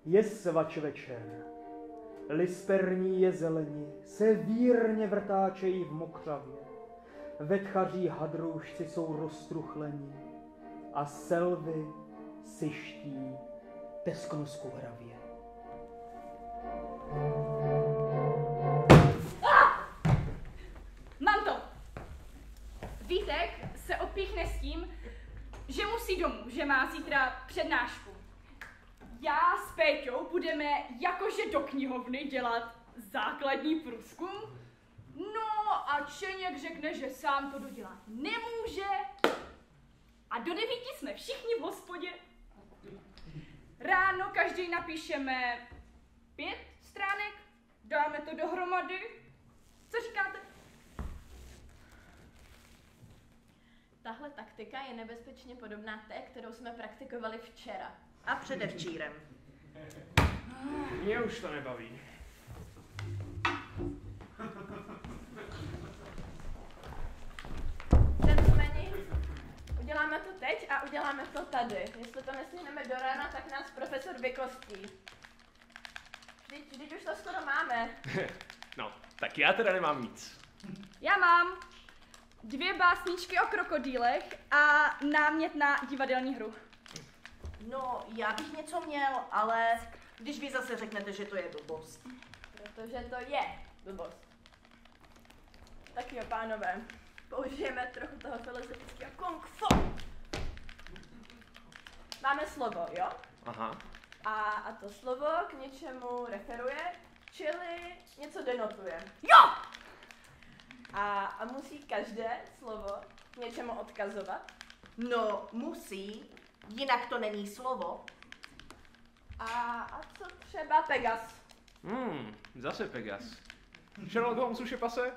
Je svač večer. Lisperní jezeleni se vírně vrtáčejí v mokřavě. Vetchaří hadroušci jsou roztruchlení a selvy syští tesknosku hravě. Mám to! Vítek se odpíchne s tím, že musí domů, že má zítra přednášku. Já s Péťou budeme jakože do knihovny dělat základní průzkum. No a Čeněk řekne, že sám to dodělat nemůže. A do 9 jsme všichni v hospodě. Ráno každý napíšeme 5 stránek, dáme to dohromady. Co říkáte? Tahle taktika je nebezpečně podobná té, kterou jsme praktikovali včera. A předevčírem. Mě už to nebaví. Gentlemani, uděláme to teď a uděláme to tady. Jestli to nestihneme do rána, tak nás profesor vykostí. Vždyť už to skoro máme. No, tak já teda nemám nic. Já mám 2 básničky o krokodýlech a námět na divadelní hru. No, já bych něco měl, ale když vy zase řeknete, že to je blbost. Protože to je blbost. Tak jo, pánové, použijeme trochu toho filozofického kung fu. Máme slovo, jo? Aha. A to slovo k něčemu referuje, čili něco denotuje. Jo! A musí každé slovo k něčemu odkazovat. No, musí, jinak to není slovo. A co třeba Pegas? Zase Pegas. Sherlock Holmes už je pase?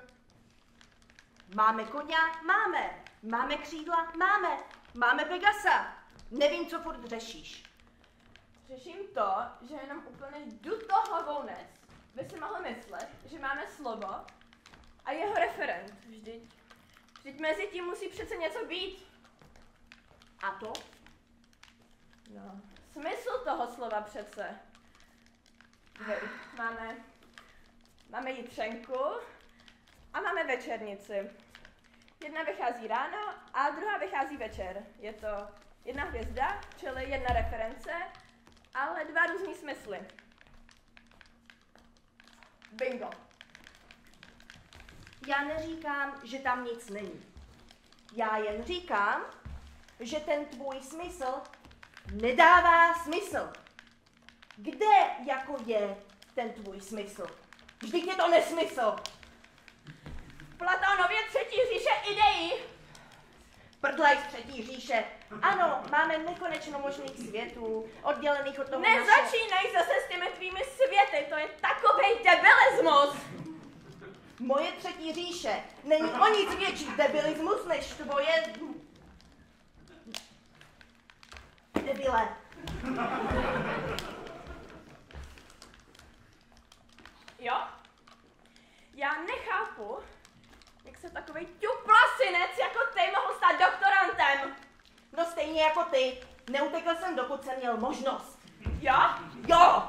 Máme koně? Máme. Máme křídla? Máme. Máme Pegasa. Nevím, co furt řešíš. Řeším to, že jenom úplně do toho vounec by si mohl myslet, že máme slovo a jeho referent. Vždyť mezi tím musí přece něco být. A to? No, smysl toho slova přece. Máme jitřenku a máme večernici. Jedna vychází ráno a druhá vychází večer. Je to jedna hvězda, čili jedna reference, ale 2 různý smysly. Bingo. Já neříkám, že tam nic není. Já jen říkám, že ten tvůj smysl nedává smysl. Kde jako je ten tvůj smysl? Vždyť je to nesmysl. Platónově 3. říše ideí. Prdlej z 3. říše. Ano, máme nekonečno možných světů, oddělených od toho Nezačínej zase s těmi tvými světy, to je takovej debilismus. Moje 3. říše není o nic větší debilismus než tvoje... Debile. Jo? Já nechápu, jak se takovej ťuplasinec jako ty mohl stát doktorantem. No stejně jako ty. Neutekl jsem, dokud jsem měl možnost. Jo? Jo!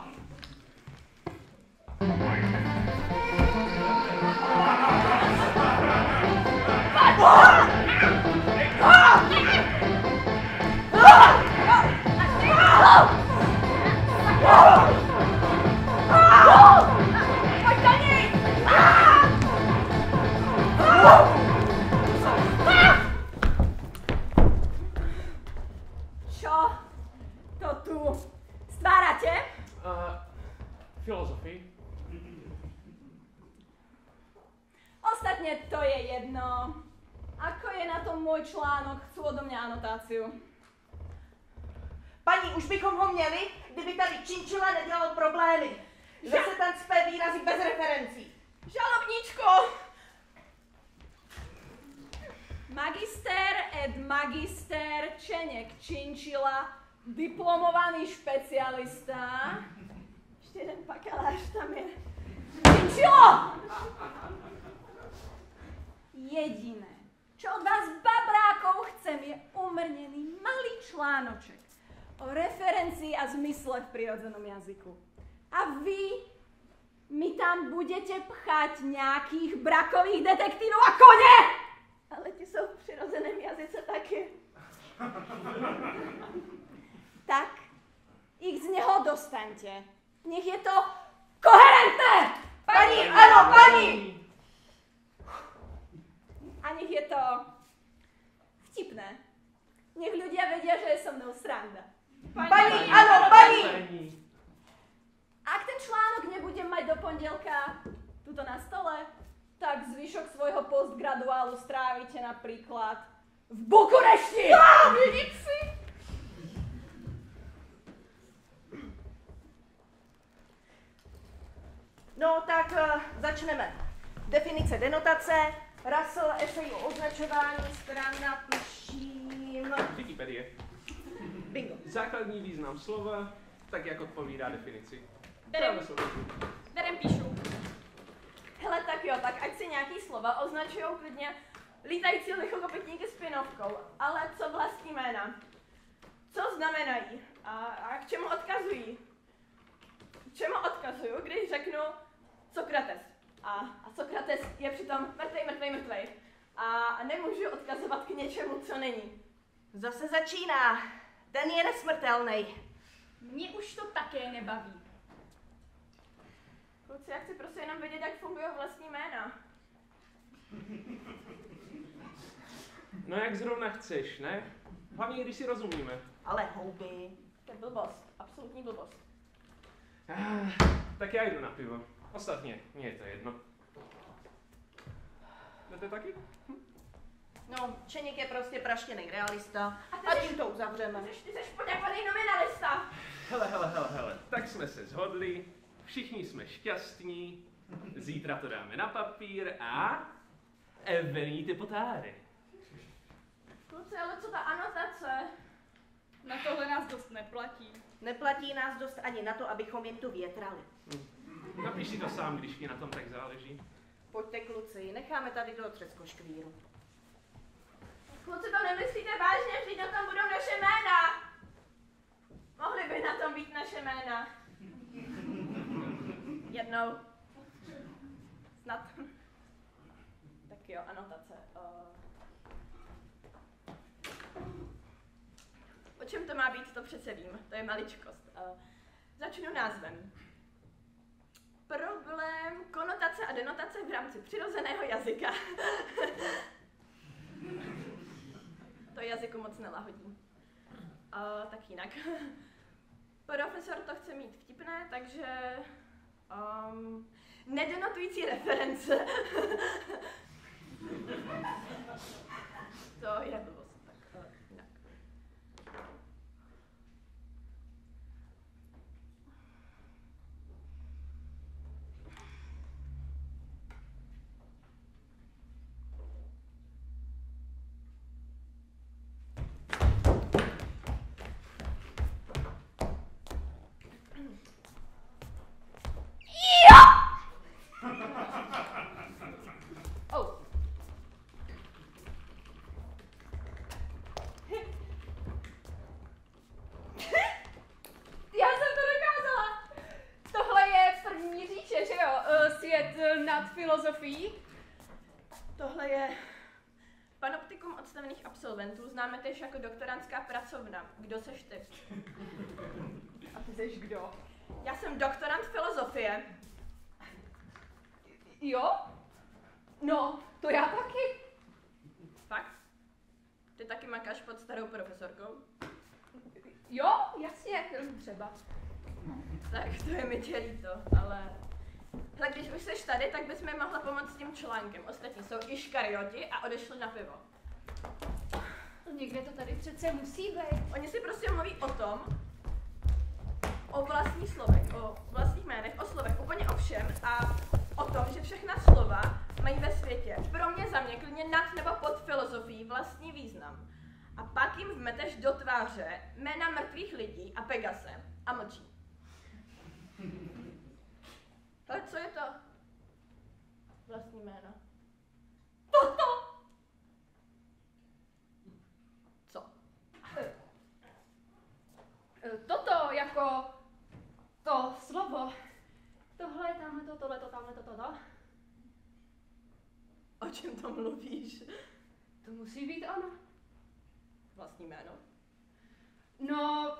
Pojď za ní! Čo? To tu stvárate? Filozofii. Ostatně to je jedno. Ako je na tom můj článok, chcú odo mňa anotáciu. Paní, už bychom ho měli, kdyby tady činčila nedělal problémy. Zase ten spé výrazy bez referencí. Žalobníčko! Magister et magister Čeněk Činčila, diplomovaný špecialista. Ještě jeden bakalář tam je. Činčilo! Jediné, čo od vás babrákov chcem, je umrnený malý článoček o referencii a zmysle v prirodzenom jazyku. A vy mi tam budete pchať nějakých brakových detektivů a koně! Ale ti jsou v přirozeném jazyce taky. Tak, ich z něho dostaňte. Nech je to koherentné! Paní, ano, paní! A nech je to vtipné. Nech ľudia vedia, že je so mnou sranda. Paní, ano, paní! Ak ten článok nebudem mať do pondelka tuto na stole, tak zvyšok svojho postgraduálu strávite napríklad v Bukurešti! Vidím si! No tak začneme. Definice denotace, Russell esej o označování, stran napíším. Wikipedie. Bingo. Základní význam slova, tak jak odpovídá definici. Berem píšu. Hele, tak jo, tak ať si nějaký slova označujou klidně lítající lichokopytníky s pinovkou, ale co vlastní jména? Co znamenají? A k čemu odkazují? K čemu odkazuju, když řeknu Sokrates? A Sokrates je přitom mrtvej. A nemůžu odkazovat k něčemu, co není. Zase začíná. Ten je nesmrtelný. Mě už to také nebaví. Kluci, já chci prostě jenom vědět, jak fungují vlastní jména. No jak zrovna chceš, ne? Hlavně, když si rozumíme. Ale houby. To je blbost, absolutní blbost. Tak já jdu na pivo. Ostatně, mně je to jedno. Jdete taky? No, Čeněk je prostě praštěný realista a tím to uzavřeme. Ty jsi poděkovaný nominalista. Hele. Tak jsme se shodli, všichni jsme šťastní, zítra to dáme na papír a venite potáry. Kluci, ale co ta anotace? Na tohle nás dost neplatí. Neplatí nás dost ani na to, abychom jim tu větrali. Napiš si to sám, když ti na tom tak záleží. Pojďte kluci, necháme tady toho třeskoškvíru. Kluci, to nemyslíte vážně, vždyť na tom budou naše jména. Mohly by na tom být naše jména. Jednou. Snad. Tak jo, anotace. O čem to má být, to přece vím. To je maličkost. Začnu názvem. Problém konotace a denotace v rámci přirozeného jazyka. To jazyku moc nelahodí. Tak jinak. Profesor to chce mít vtipné, takže nedenotující reference. To je blbost. Tak jinak. Filozofií? Tohle je panoptikum odstavených absolventů, známe též jako doktorantská pracovna. Kdo seš ty? A ty seš kdo? Já jsem doktorant filozofie. Jo? No, to já taky. Fakt? Ty taky makáš pod starou profesorkou? Jo, jasně, třeba. Tak to je mi tě líto, ale... Hele, když už seš tady, tak bys mi mohla pomoct s tím článkem. Ostatní jsou iškarioti a odešli na pivo. Někde to tady přece musí být. Oni si prostě mluví o tom, o vlastních slovech, o vlastních jménech, o slovech, úplně o všem a o tom, že všechna slova mají ve světě, pro mě za mě, klidně nad nebo pod filozofií, vlastní význam. A pak jim vmeteš do tváře jména mrtvých lidí a Pegase a mlčí. Ale co je to? Vlastní jméno. Toto! Co? To slovo. Tohle, tamhleto, tohleto, tamhleto, toto. O čem to mluvíš? To musí být ono. Vlastní jméno? No...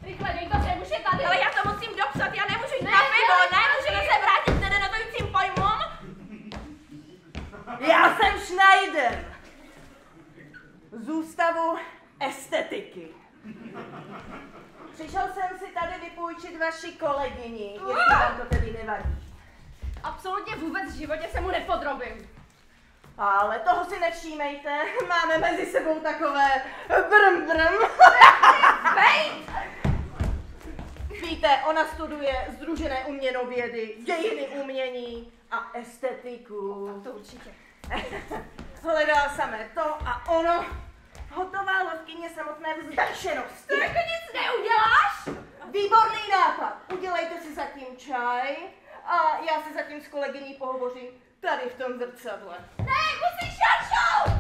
Rychle, dej to sem, už je tady. Ale já to musím dopsat, já nemůžu jít Ne, na pivo, ne, ne, můžeme se vrátit k nedenotujícím pojmům? Já jsem Schneider. Z ústavu estetiky. Přišel jsem si tady vypůjčit vaši kolegyni, jestli vám to tedy nevadí. Absolutně vůbec v životě se mu nepodrobím. Ale toho si nevšímejte, máme mezi sebou takové brm. Víte, ona studuje sdružené uměnovědy, dějiny umění a estetiku. To určitě. Hledala samé to a ono. Hotová lovkyně samotné vzdašenosti. Ty jako nic neuděláš? Výborný nápad. Udělejte si zatím čaj a já si zatím s kolegyní pohovořím tady v tom zrcadle. Ne, musíš šaršou!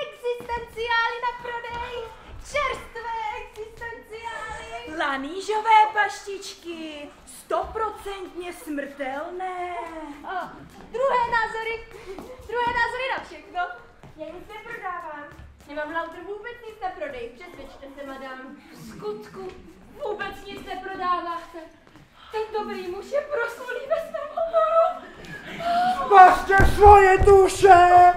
Existenciály na prodej! Čerstvé existenciály! Lanížové paštičky, 100% smrtelné. A druhé názory na všechno. Já nic neprodávám. Nemám lauter vůbec nic na prodej. Přesvědčte se, madam. V skutku vůbec nic neprodáváte. Ten dobrý muž je proslulý ve svém oboru. Spaste svoje duše!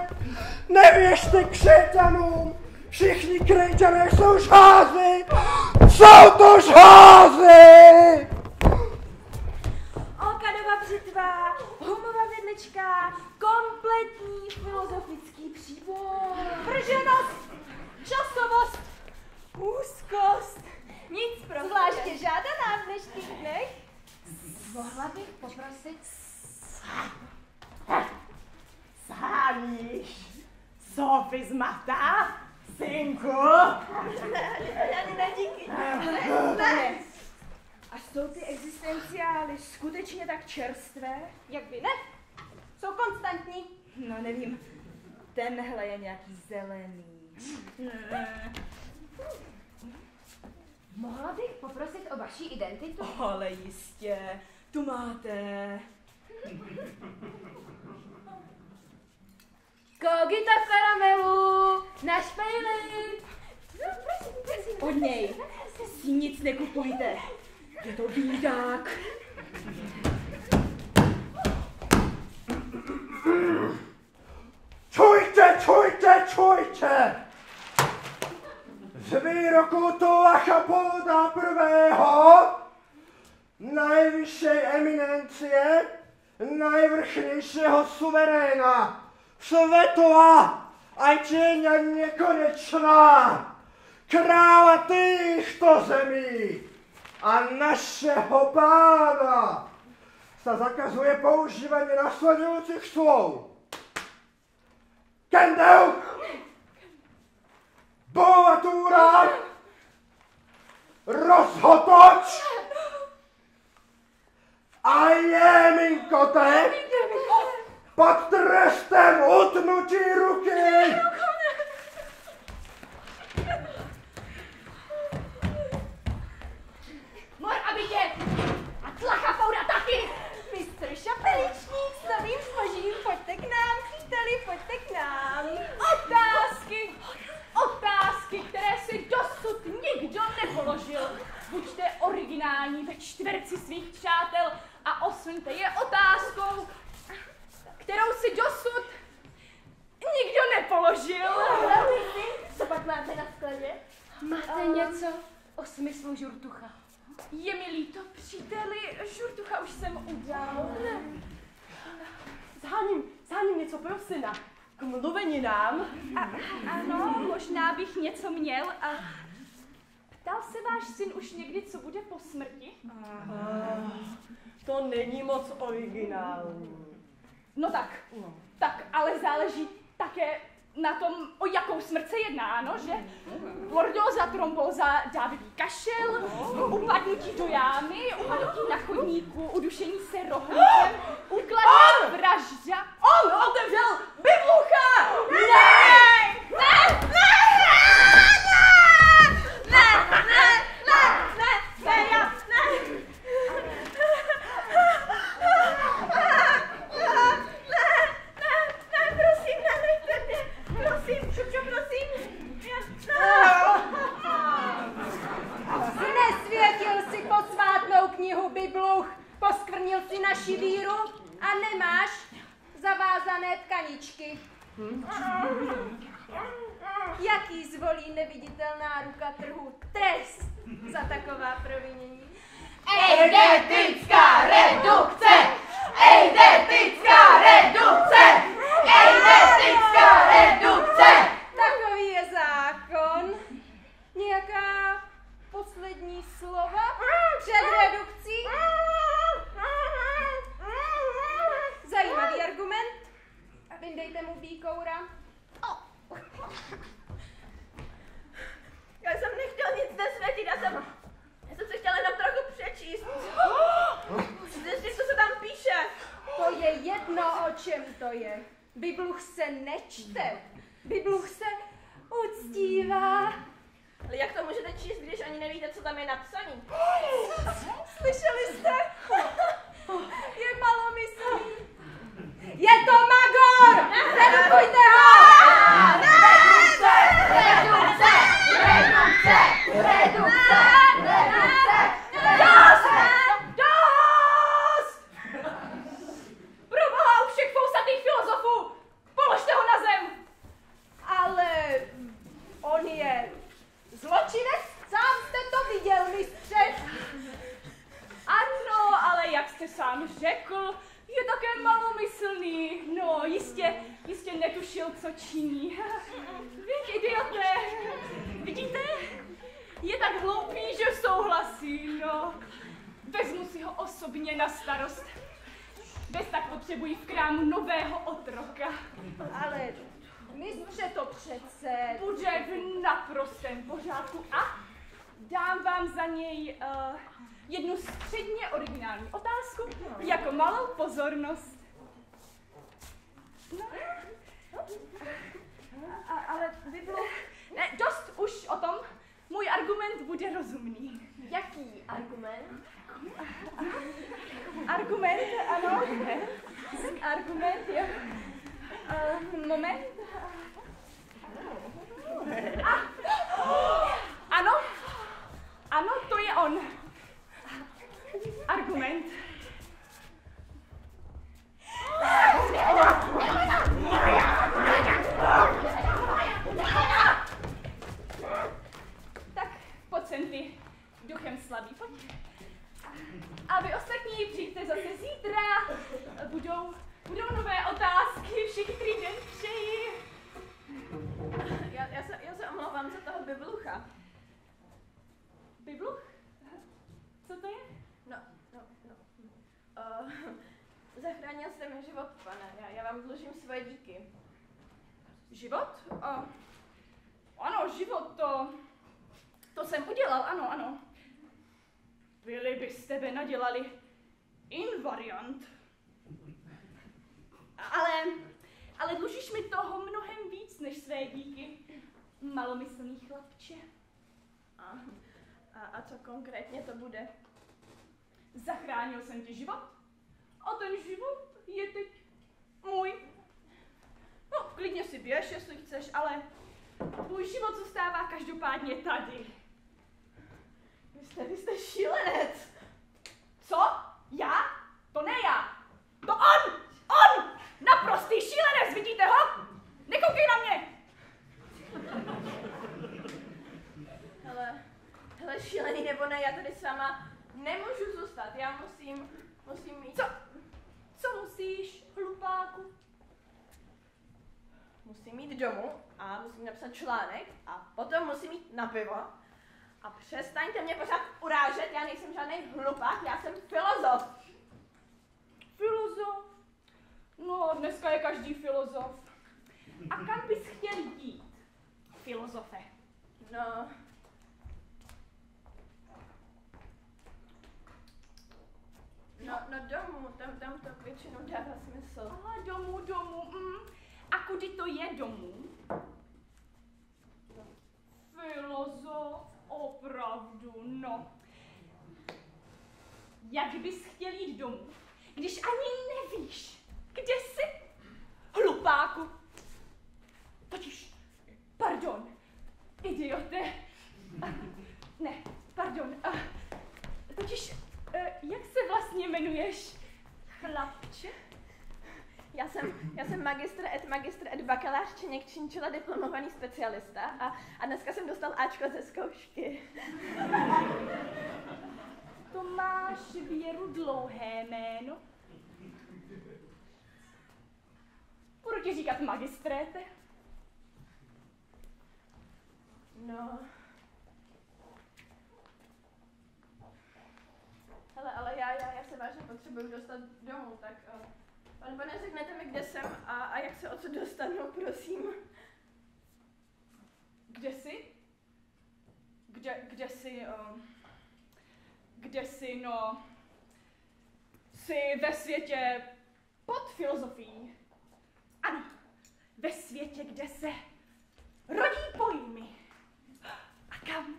Nevěřte křeťanům! Všichni křeťané jsou žházy! Jsou to žházy! Okadova břitva, humova vidlička, kompletní filozofický příbor. Vrženost, časovost, úzkost. Nic pro zvláště žádaná v dnešních dnech. Mohla bych poprosit... Sáníš, sofismata, synku. Ne, díky. Ne. A jsou ty existenciály skutečně tak čerstvé? Jak by ne? Jsou konstantní. No nevím, tenhle je nějaký zelený. Mohla bych poprosit o vaši identitu? Ale jistě, tu máte. Kogita v karamelu, na špejli. Od něj si nic nekupujte. Je to bídák. Čujte, čujte, čujte! Z výroku Tollacha Polda prvého, najvyššej eminencie, najvrchnějšího suveréna, světová, ať je nekonečná, krála týchto zemí a našeho pána, se zakazuje používání následujících slov. Kendeu! Bovatura! Rozhotoč! A je, minkote, pod trestem utnutí ruky! Mor, aby tě! A tlacha Foura taky! Mistr Šapeličník s novým zbožím, pojďte k nám, příteli, pojďte k nám. Otázky! Otázky, které si dosud nikdo nepoložil. Buďte originální ve čtverci svých přátel a osuňte je otázkou, kterou si dosud nikdo nepoložil. Co pak máte na skladě? Máte něco o smyslu žurtucha? Je mi líto, příteli, žurtucha už jsem udal. Zháním něco pro syna. K mluveninám. Ano, možná bych něco měl a ptal se váš syn už někdy, co bude po smrti? To není moc originální. No tak, tak, ale záleží také na tom, o jakou smrt se jedná, ano, že? Lordóza, trombóza, dávivý kašel, upadnutí do jámy, upadnutí na chodníku, udušení se rohlíkem, ukladná vražda. On otevřel biblucha! Znesvětil si posvátnou knihu Bibluch, poskvrnil si naši víru a nemáš zavázané tkaničky. Jaký zvolí neviditelná ruka trhu trest za taková provinění? Eidetická redukce! Eidetická redukce! Eidetická redukce! Takový je zákon. Nějaká poslední slova před redukcí? Zajímavý argument. Vyndejte mu bíkoura. Já jsem nechtěl nic nesvětit, já jsem se chtěla jenom trochu přečíst. Přečti, co se tam píše. To je jedno, o čem to je. Bibluch se nečte. Bibluch se uctívá. Ale jak to můžete číst, když ani nevíte, co tam je napsaný? Slyšeli jste? Je malomyslný. Je to Magor! Redukujte ho! Redukce! Redukce! Redukce! Redukce! Redukce! Dost! Dost! Proboha u všech fousatých filozofů! Položte ho na zem! Ale on je zločinec? Sám jste to viděl, mistře. Ano, ale jak jste sám řekl, je také malomyslný. No, jistě netušil, co činí. Vy, idioté, vidíte? Je tak hloupý, že souhlasí, no. Vezmu si ho osobně na starost. Bez tak potřebují v krámu nového otroka. Ale mistře, to přece... Bude v naprostém pořádku a dám vám za něj jednu středně originální otázku jako malou pozornost. No. Ale by bylo... Ne, dost už o tom. Můj argument bude rozumný. Jaký argument? Argument, ano. Argument je... moment. Ano. Ano, to je on. Argument. Tak, pojď sem ty, duchem slabý, pojď. A vy ostatní přijďte zase zítra. Budou nové otázky, všichni den přeji. Já se omlouvám za toho biblucha. Bibluch? Co to je? No. Zachránil jste mi život, pane. Já vám dlužím svoje díky. Život? Ano, život, to jsem udělal, ano. Vy byste tebe nadělali invariant. Ale dlužíš mi toho mnohem víc než své díky, malomyslný chlapče. A co konkrétně to bude? Zachránil jsem ti život a ten život je teď můj. No, klidně si běž, jestli chceš, ale tvůj život zůstává každopádně tady. Vy jste šílenec. Co? Já? To ne já. To on! On! Naprostý šílenec, vidíte ho? Nekoukej na mě! Hele, šílený nebo ne, já tady sama nemůžu zůstat. Já musím mít... Co musíš, hlupáku? Musím jít domů a musím napsat článek a potom musím jít na pivo. A přestaňte mě pořád urážet, já nejsem žádný hlupák, já jsem filozof. Filozof? No, dneska je každý filozof. A kam bys chtěl jít, filozofe? No domů, tam to většinou dává smysl. Domů. A kudy to je domů? Filozof, opravdu, no. Jak bys chtěl jít domů, když ani nevíš, kde jsi? Hlupáku. Totiž, pardon, idiote. Ne, pardon. Totiž, jak se vlastně jmenuješ, chlapče? Já jsem magistr et bakalář činčila diplomovaný specialista a dneska jsem dostal Ačko ze zkoušky. To máš, Věru, dlouhé jméno? Budu ti říkat magistréte. No. Hele, ale já se vážně potřebuju dostat domů, tak pane, řeknete mi, kde jsem a jak se odsud dostanu, prosím. Kde jsi? Kde jsi, no? Jsi ve světě pod filozofií. Ano, ve světě, kde se rodí pojmy. A kam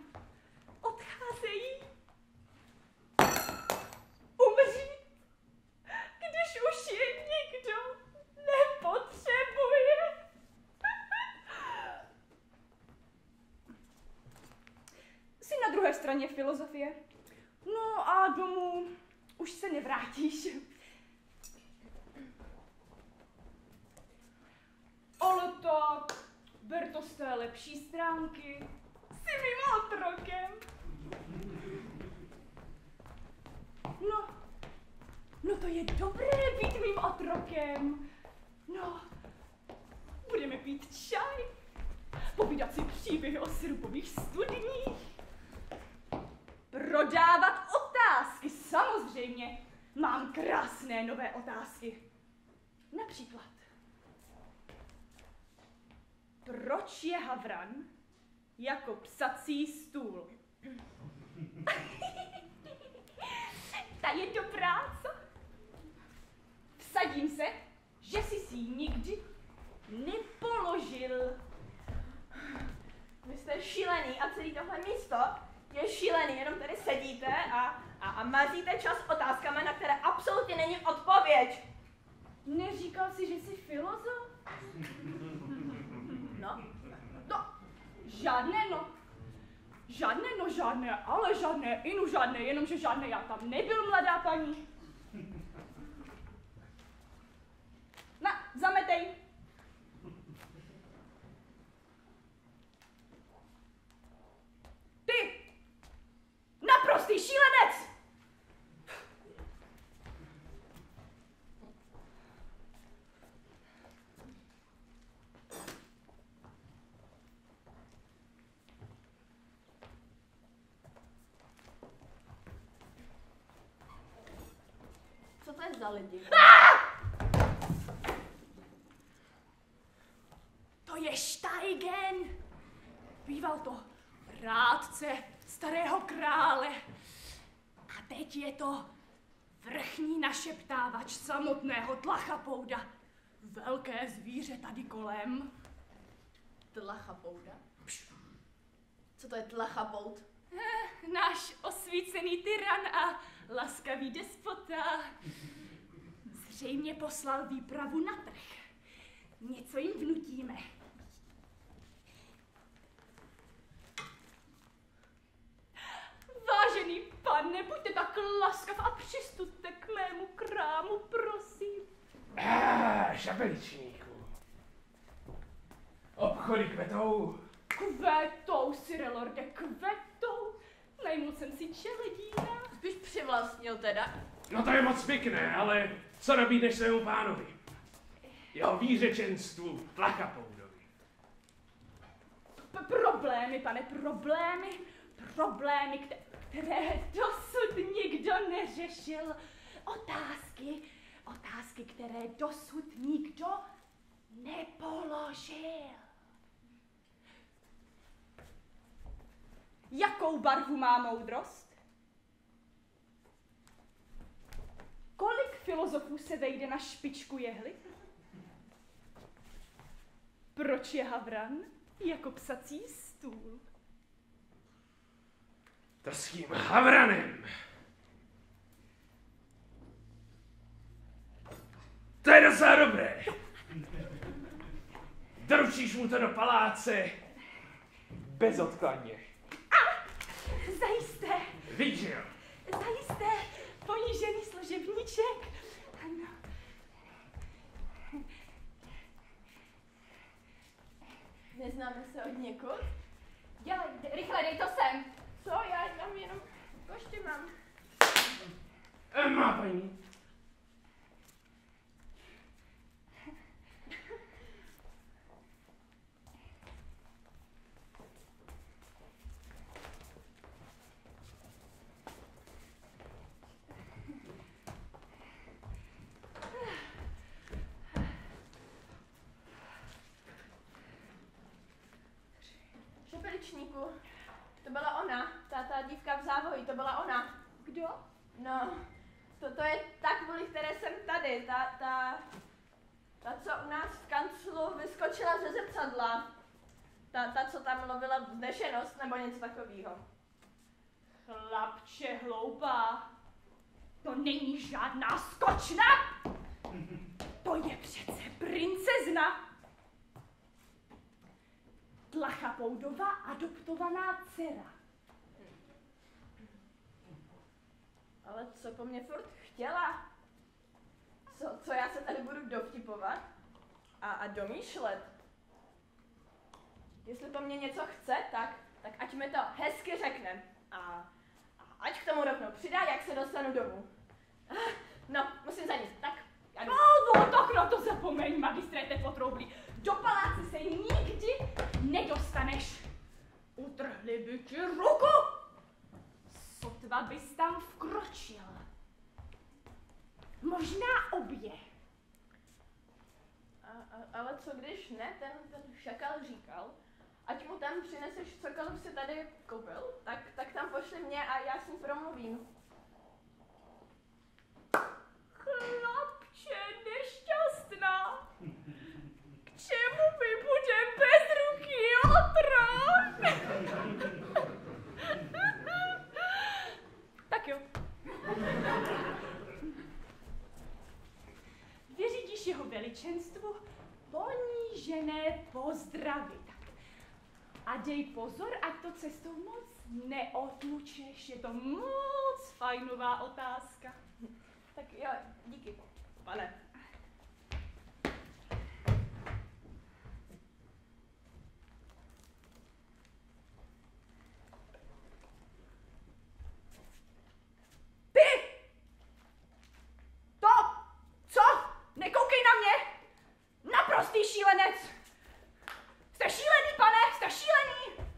odcházejí? Umřít, když už je nikdo nepotřebuje. Jsi na druhé straně filozofie. No a domů už se nevrátíš. Ale tak, ber to z té lepší stránky. Jsi mým otrokem. No to je dobré být mým otrokem. No, budeme pít čaj, povídat si příběhy o sirupových studních, prodávat otázky, samozřejmě. Mám krásné nové otázky. Například, proč je havran jako psací stůl? Ta je dobrá, co? Vsadím se, že jsi si ji nikdy nepoložil. Vy jste šílený a celý tohle místo je šílený, jenom tady sedíte a mazíte čas otázkami, na které absolutně není odpověď. Neříkal jsi, že jsi filozof? No. Žádné, ale žádné inu, žádné, jenomže žádné já tam nebyl, mladá paní. Na, zametej. Ty, naprostý šílenec! Co to je za lidi? To je Steigen. Býval to rádce starého krále. A teď je to vrchní našeptávač samotného Tlachapouda. Velké zvíře tady kolem. Tlachapouda? Co to je Tlachapoud? Náš osvícený tyran a laskavý despota. Zřejmě poslal výpravu na trh. Něco jim vnutíme. Vážený pane, buďte tak laskav a přistupte k mému krámu, prosím. Šapeličníku. Obchody kvetou. Kvetou, Sirelorde, kvetou. Najmul jsem si čeledína. Spíš přivlastnil teda. No to je moc pěkné, ale co nabídneš svému pánovi? Jeho výřečenstvu Tlachapoudovi. Problémy, pane, problémy. Problémy, které dosud nikdo neřešil. Otázky, které dosud nikdo nepoložil. Jakou barvu má moudrost? Kolik filozofů se vejde na špičku jehly? Proč je havran jako psací stůl? To s tím havranem. To je docela dobré. Doručíš mu to do paláce bezodkladně. Zajisté, Víš, že jo? zajisté, ponížený služebníček. Ano. Neznáme se od někud? Dělej, rychle, dej to sem. Co? Já tam jenom koště mám. Má paní. Šepeličníku, to byla ona. Ta dívka v závoji, to byla ona. Kdo? No, to je ta, kvůli které jsem tady. Ta, co u nás v kanclu vyskočila ze zrcadla. Ta, co tam lovila vznešenost nebo něco takového. Chlapče hloupá. To není žádná skočna. To je přece princezna. Tlachapoudova adoptovaná dcera. Ale co po mně furt chtěla? Co já se tady budu dovtipovat? A domýšlet? Jestli po mně něco chce, tak ať mi to hezky řekne. A ať k tomu rovnou přidá, jak se dostanu domů. No, musím za nic. Tak, já jdu. No, tak na to zapomeň, magistréte potroublí. Do paláce se nikdy nedostaneš. Utrhli by ti ruku. Sotva bys tam vkročil. Možná obě. Ale co když ne, ten šakal říkal, ať mu tam přineseš cokoliv si tady koupil, tak tam pošli mě a já s ním promluvím. Chlapče nešťastná. K čemu my budeme bez ruky otrok? Tak jo. Vyřídíš jeho veličenstvu ponížené pozdravy. Tak. A dej pozor, ať to cestou moc neotlučeš. Je to moc fajnová otázka. Tak jo, díky, pane. Nekoukej na mě! Naprostý šílenec! Jste šílený, pane! Jste šílený!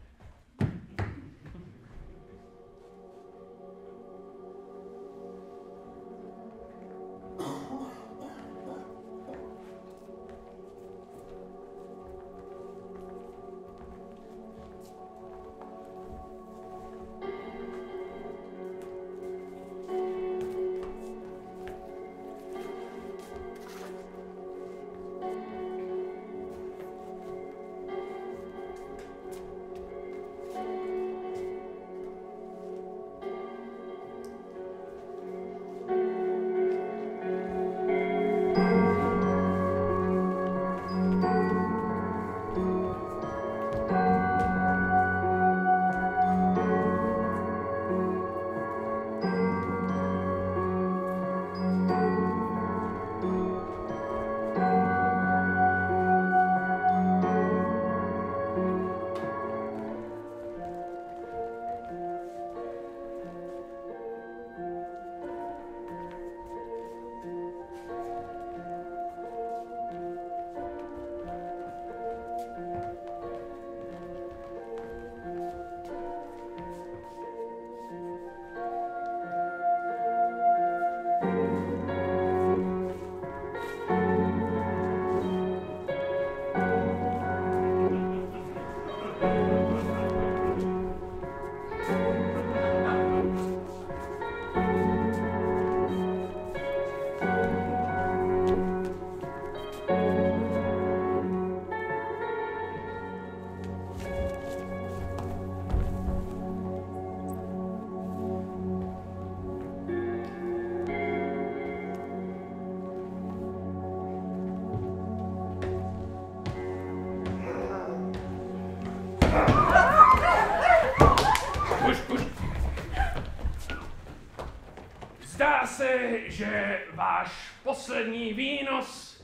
se, že váš poslední výnos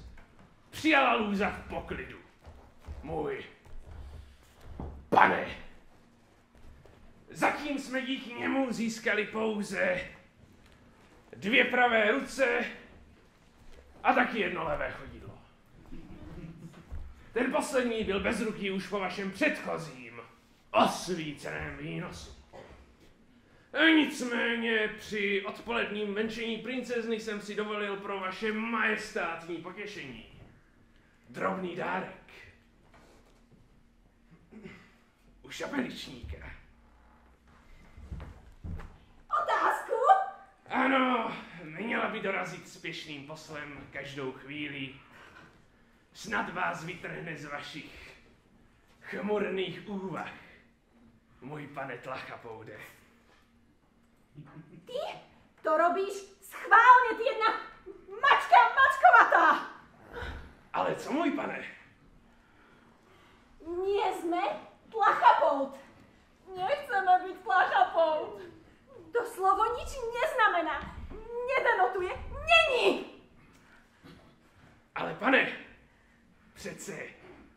přijala lůza v poklidu. Můj pane, zatím jsme díky němu získali pouze 2 pravé ruce a taky 1 levé chodidlo. Ten poslední byl bezruký už po vašem předchozím osvíceném výnosu. Nicméně při odpoledním venčení princezny jsem si dovolil pro vaše majestátní potěšení drobný dárek. U šapeličníka. Otázku? Ano, měla by dorazit spěšným poslem každou chvíli. Snad vás vytrhne z vašich chmurných úvah, můj pane Tlachapoude. Ty to robíš schválně, ty jedna mačkovatá. Ale co, můj pane? Nie sme Tlachapout. Nechceme byť Tlachapout. To slovo nič neznamená, nedenotuje, není. Ale pane, přece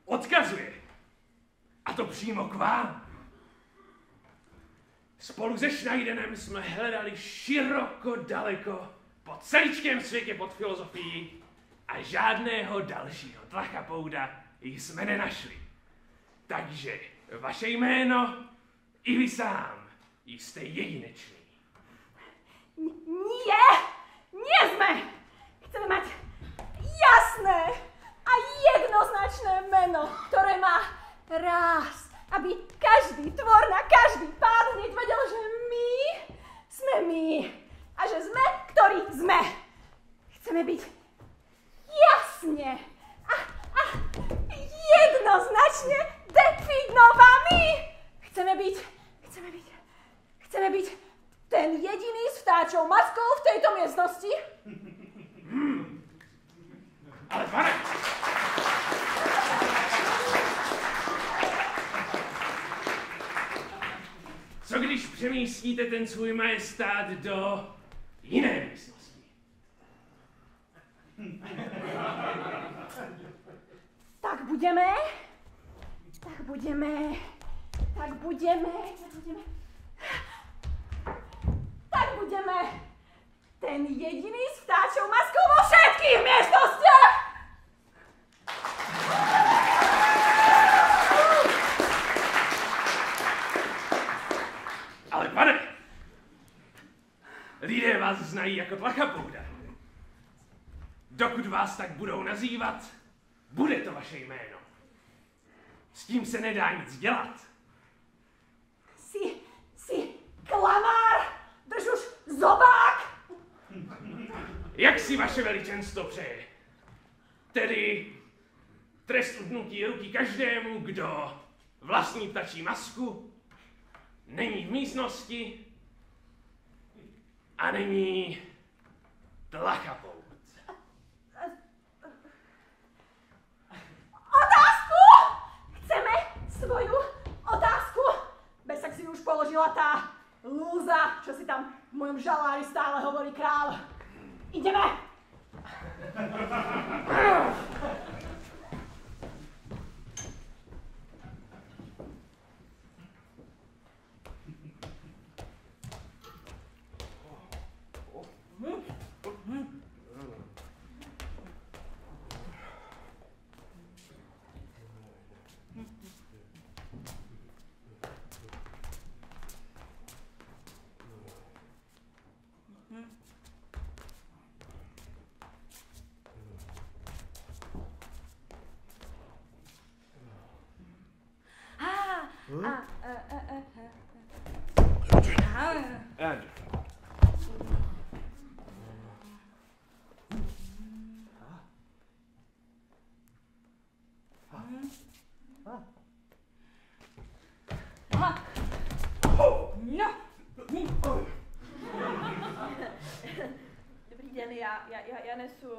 odkazuje. A to přímo k vám. Spolu se Schneidenem jsme hledali široko daleko po celém světě pod filozofií a žádného dalšího Tlachapouda jsme nenašli. Takže vaše jméno i vy sám jste jedinečný. Nie sme. Chceme mať jasné a jednoznačné meno, ktoré má ráz, aby každý tvor na každý pád hneď vedel, že my sme my a že sme, ktorí sme. Chceme byť jasne a jednoznačne definovaní. Chceme byť ten jediný s vtáčou maskou v tejto miestnosti. Ale pane! Co když přemístíte ten svůj majestát do jiné místnosti? Tak budeme ten jediný s vtáčou maskou vo všetkých miestnostiach! Ale pane, lidé vás znají jako Tlachapouda. Dokud vás tak budou nazývat, bude to vaše jméno. S tím se nedá nic dělat. Si klamár, drž už zobák! Jak si vaše veličenstvo přeje? Tedy trest utnutí ruky každému, kdo vlastní ptačí masku, není v místnosti a není Tlachapout. Otázku! Chceme svoju otázku? Bez tak si už položila tá lúza, čo si tam v mojom žalári stále hovorí král. Ideme! Andrew. Dobrý den, já nesu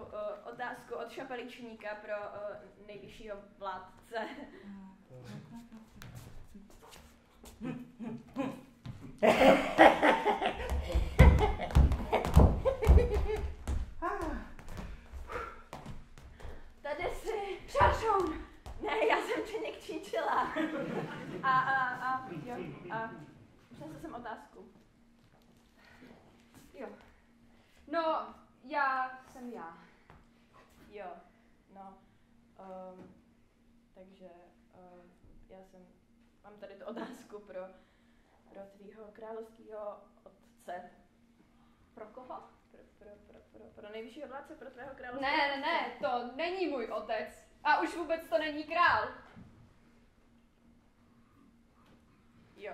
otázku od šapeličníka pro nejvyššího vládce. Jo, přinesl jsem otázku. Jo. No, já jsem já. Jo, no, takže mám tady tu otázku pro tvýho královského otce. Pro koho? Pro nejvyššího vládce, pro tvého královského Ne, to není můj otec. A už vůbec to není král. Jo,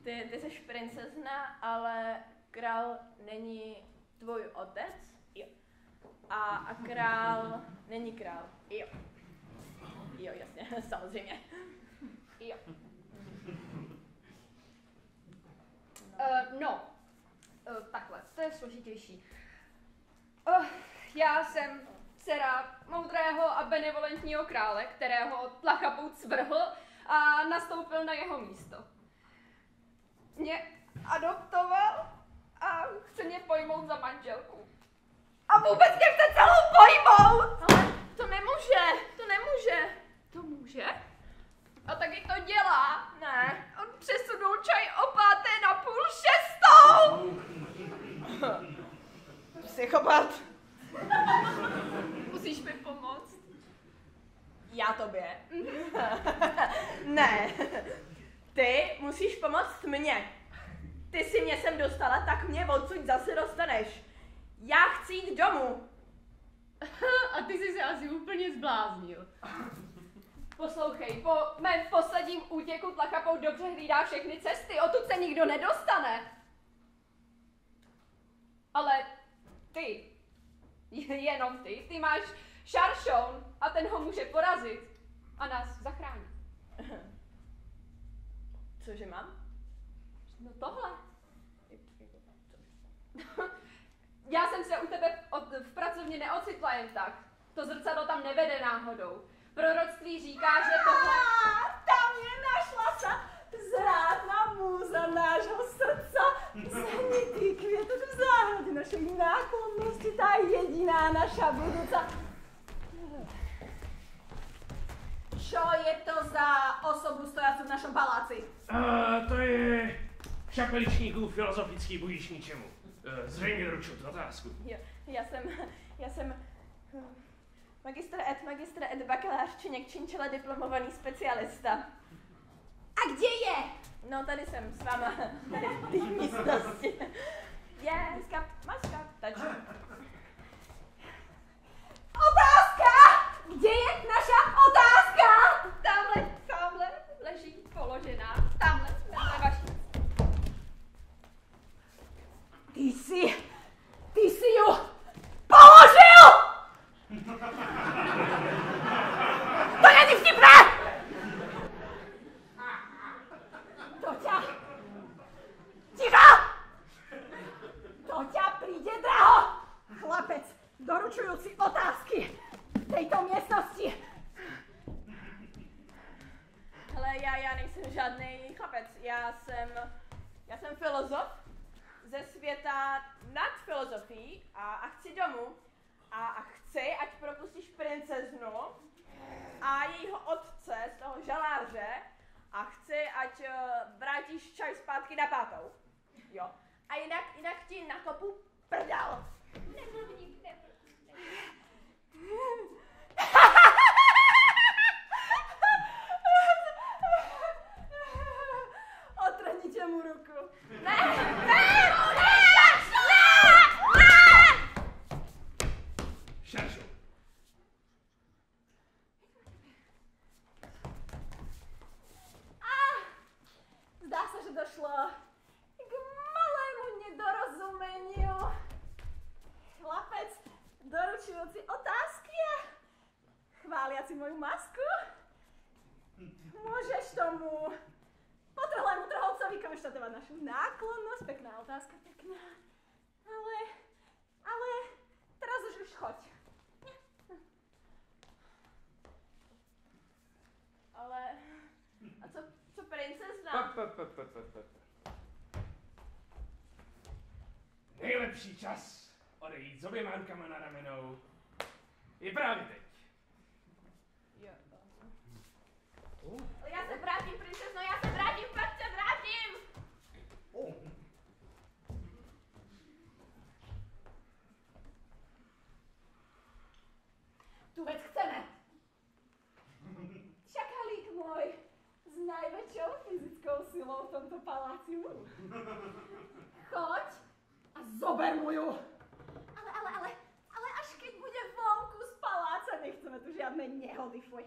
ty jsi princezna, ale král není tvůj otec? Jo. A král není král? Jo. Jo, jasně, samozřejmě. Jo. Takhle, to je složitější. Já jsem dcera moudrého a benevolentního krále, kterého tlachapout svrhl a nastoupil na jeho místo. Mě adoptoval a chce mě pojmout za manželku. A vůbec mě chce celou pojmout! Ale to nemůže. To může? A taky to dělá. Ne. On přesunul čaj o 5:45. Psychopat. Musíš mi pomoct. Já tobě. Ne. Ty musíš pomoct mně. Ty si mě sem dostala, tak mě odsud zase dostaneš. Já chci jít domů. A ty jsi se asi úplně zbláznil. Poslouchej, po mém posledním útěku tlachapout dobře hlídá všechny cesty, odtud se nikdo nedostane. Ale ty, jenom ty máš Šaršoun a ten ho může porazit a nás zachránit. Cože mám? No tohle. Já jsem se u tebe v pracovně neocitla jen tak. To zrcadlo tam nevede náhodou. Proroctví říká, že tohle... Tam je našla sa zrádna múza nášho srdca. Zanitý květek v záhradě našej náklonnosti, tá jediná naša budúca. Čo je to za osobu stojacu v našom paláci? To je šapeličníků filozofický budiš ničemu. Zřejmě doručil tu otázku. Jo, já jsem magistr ed bakalář činěk činčele diplomovaný specialista. A kde je? No tady jsem s váma, tady v té místnosti. Je, hezká maska, tačí. Otázka! Kde je naša otázka? Tamhle leží položená. Tamhle vaší. Ty si ju položil! To není vtipné! To ťa príde draho! Chlapec, doručujúci otázky v tejto miestnosti. Hele, já nejsem žádný chlapec, já jsem filozof ze světa nad filozofií a chci domů a chci, ať propustíš princeznu a jejího otce z toho žaláře a chci, ať vrátíš čaj zpátky na 5. Jo. A jinak ti nakopu prdel. Otrhnite mu ruku. Šaršo. Zdá sa, že došlo k malému nedorozumeniu. Chlapec, doručujúci otázky a chváliaci moju masku. Môžeš tomu potrhlému trhovcovi konštatovať našu náklonnosť. Pekná otázka, pekná. Ale teraz už choď. Ale a co princezna? Nejlepší čas odejít s oběma rukama na ramenou je právě teď. Jo. tomto paláciu. Choď a zober moju. Ale až keď bude vonku z paláca, nechceme tu žiadne nehody, fuj.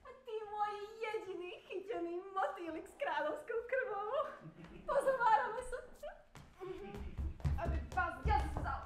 A ty môj jediný chytený motýlik s kráľovskou krvou. Pozovárame sa. Aby vás ja vzal.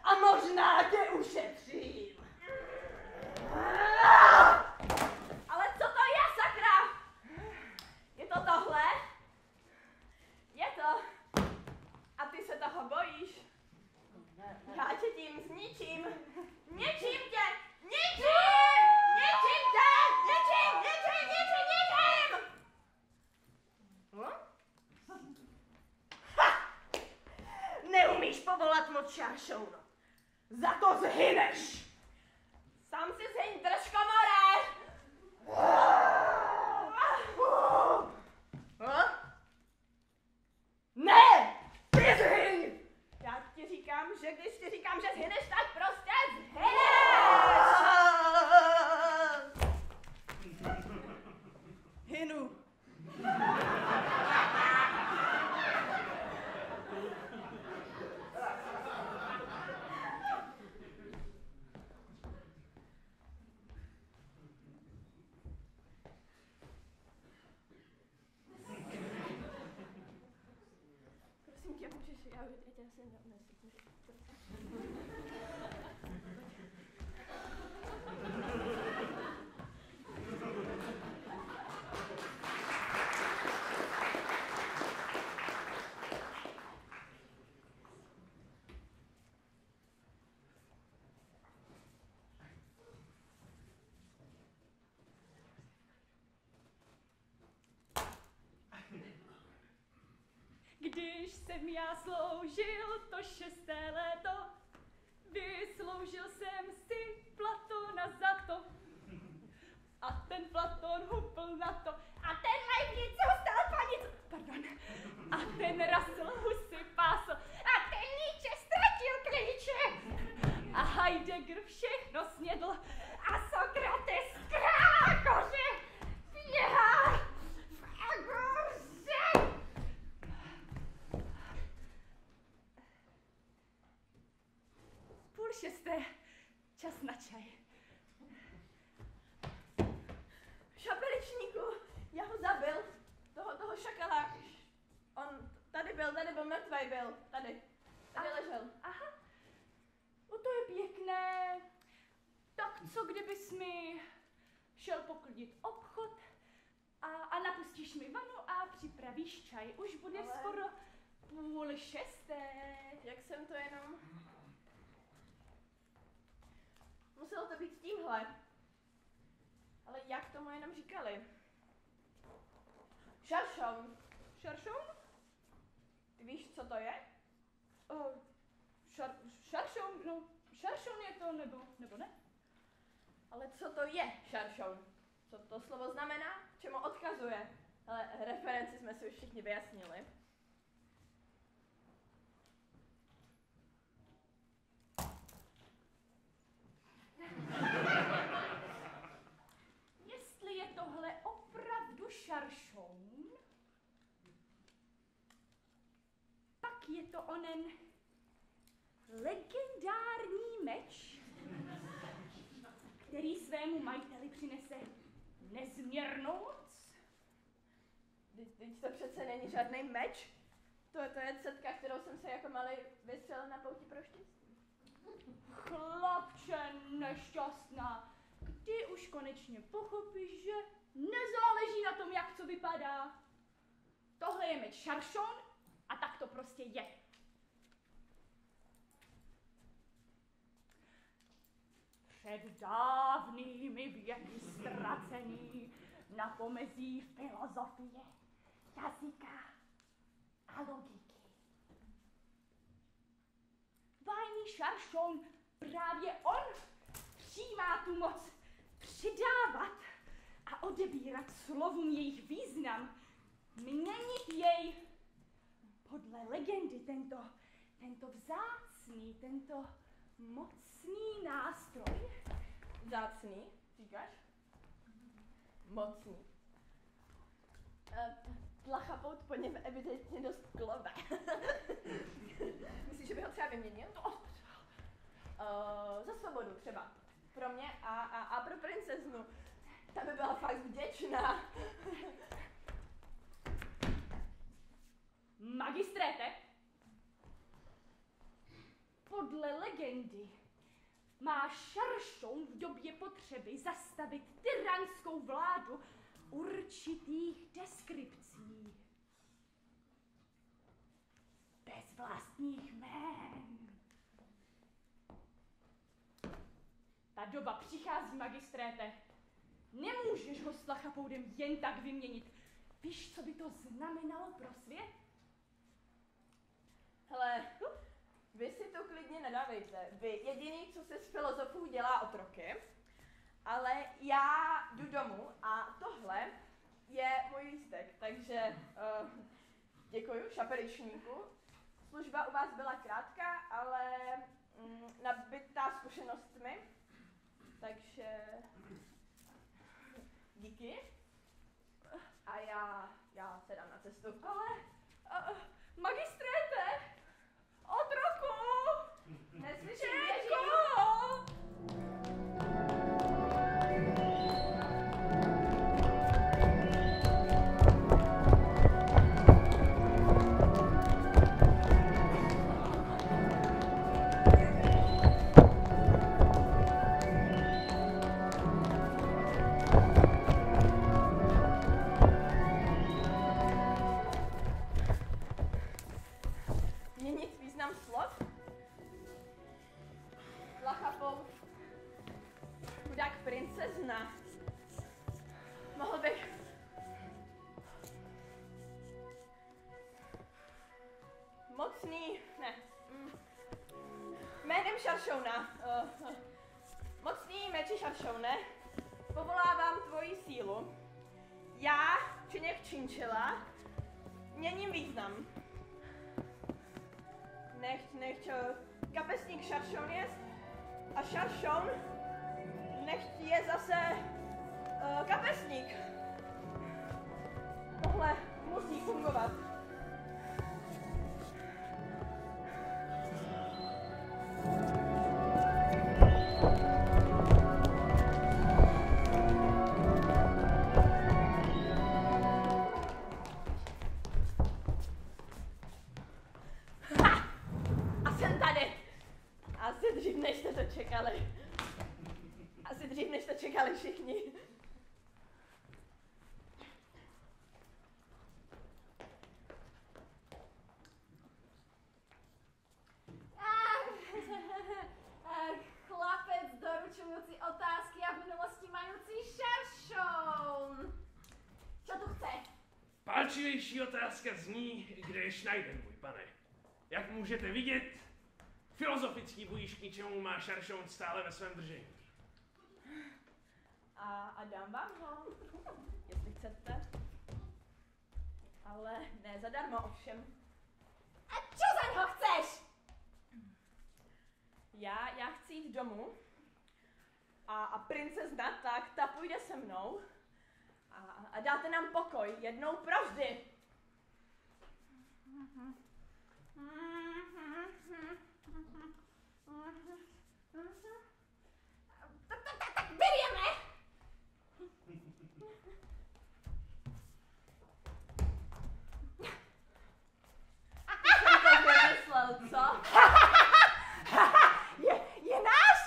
A možná tě ušetřím. Ale co to je, sakra? Je to tohle? Je to. A ty se toho bojíš? Já tě tím zničím. Ničím tě! Ničím! Ničím tě! Ničím! Ničím! Ničím! Ničím! Ha! Neumíš povolat moc, šaršouno. Za to zhyneš! Sám si zhyň, drž komore! Ne! Ty zhyň! Já ti říkám, že když ti říkám, že zhyneš, tak prostě zhyneš! Hynu. Prosím tě, můžeš, já tě asi nesypnu. Když jsem já sloužil to 6. léto, vysloužil jsem si Platona za to. A ten Platon hupl na to. A ten Leibniz hustal panic. Pardon. A ten Russell husy pásl. A ten Nietzsche ztratil klíče. A Heidegger všechno snědl. A Sokrates krákoře běhá v agoře. Čas na čaj. Šapeličníku, já ho zabil. Toho šakala. On tady byl, mrtvej byl. Tady ležel. Aha. No to je pěkné. Tak co kdybys mi šel poklidit obchod a napustíš mi vanu a připravíš čaj. Už bude Ale... skoro 5:30. Jak jsem to jenom... Muselo to být tímhle. Ale jak tomu jenom říkali? Šaršoun. Šaršoun? Ty víš, co to je? Šaršoun, no, šaršoun je to, nebo ne? Ale co to je šaršoun? Co to slovo znamená? Čemu odkazuje? Ale referenci jsme si už všichni vyjasnili. Jestli je tohle opravdu šaršoun, pak je to onen legendární meč, který svému majiteli přinese nezměrnou moc. Teď to přece není žádný meč. To je cetka, kterou jsem se jako malý vystřelil na pouti pro štěstí. Chlapče nešťastná, kdy už konečně pochopíš, že nezáleží na tom, jak co vypadá. Tohle je meč šaršoun a tak to prostě je. Před dávnými věky ztracený na pomezí filozofie, jazyka a logiky. Bájný šaršoun, právě on přijímá tu moc přidávat a odebírat slovům jejich význam, měnit jej. Podle legendy tento vzácný, tento mocný nástroj. Vzácný, říkáš? Mocný. Tlachapout po něm evidentně dost klobe. Myslíš, že by ho třeba vyměnil? Za svobodu třeba. Pro mě a pro princeznu. Ta by byla fakt vděčná. Magistréte, podle legendy má šaršoun v době potřeby zastavit tyranskou vládu určitých deskripcí. Bez vlastních jmén. Ta doba přichází, magistréte. Nemůžeš ho s tlachapoudem jen tak vyměnit. Víš, co by to znamenalo pro svět? Hele, vy si to klidně nedávejte. Vy jediný, co se z filozofů dělá otroky, ale já jdu domů a tohle je můj lístek, takže děkuju šapeličníku. Služba u vás byla krátká, ale nabitá zkušenostmi, takže díky. A já se dám na cestu. Ale, magistréte, otroku, Neslyším, měnit význam slov? Tlachapout. Chudák princezna. Mohl bych... Mocný... Ne. Jménem šaršouna. Mocný meči šaršoune. Povolávám tvoji sílu. Já, činěk činčila, měním význam. Nechť kapesník šaršoun jest a šaršoun nechť je zase kapesník. Tohle musí fungovat. čekali. Asi dřív, než jste čekali všichni. Chlapec doručující otázky a v minulosti mající šaršoun. Co tu chce? Palčivější otázka zní, kde je Schneider, můj pane. Jak můžete vidět, filozofický bujíš k ničemu má šaršoun stále ve svém držení. A dám vám ho, jestli chcete. Ale ne zadarmo ovšem. A čo za něho chceš? Já chci jít domů a princezna, tak ta půjde se mnou a dáte nám pokoj jednou provždy. Tak bereme! Jsem to vymyslel, co? Je náš?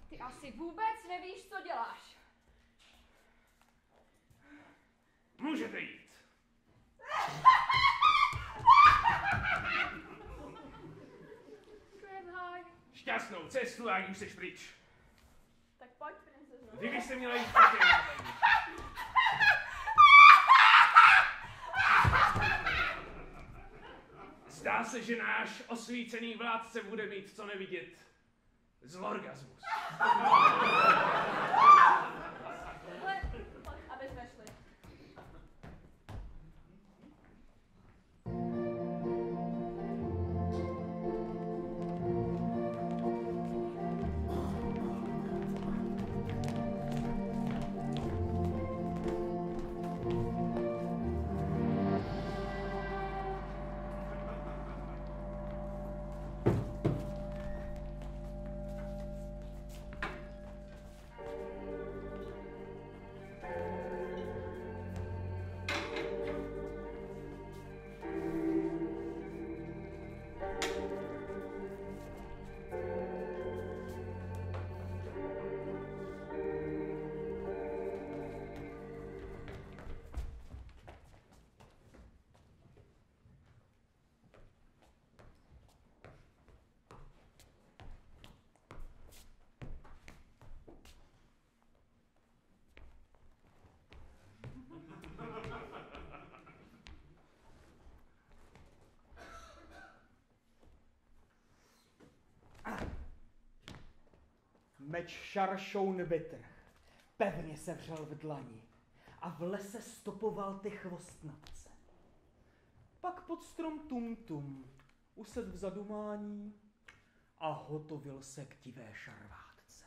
Ty asi vůbec nevíš, co děláš. Můžete jít. Šťastnou cestu a už seš pryč. Tak pojď, princezno. Vy byste měla jít také. Zdá se, že náš osvícený vládce bude mít co nevidět zlorgasmus. Aby jsme šli. Meč šaršoun vytrh, pevně se vřel v dlani a v lese stopoval ty chvostnatce. Pak pod strom tum used v zadumání a hotovil se k divé šarvátce.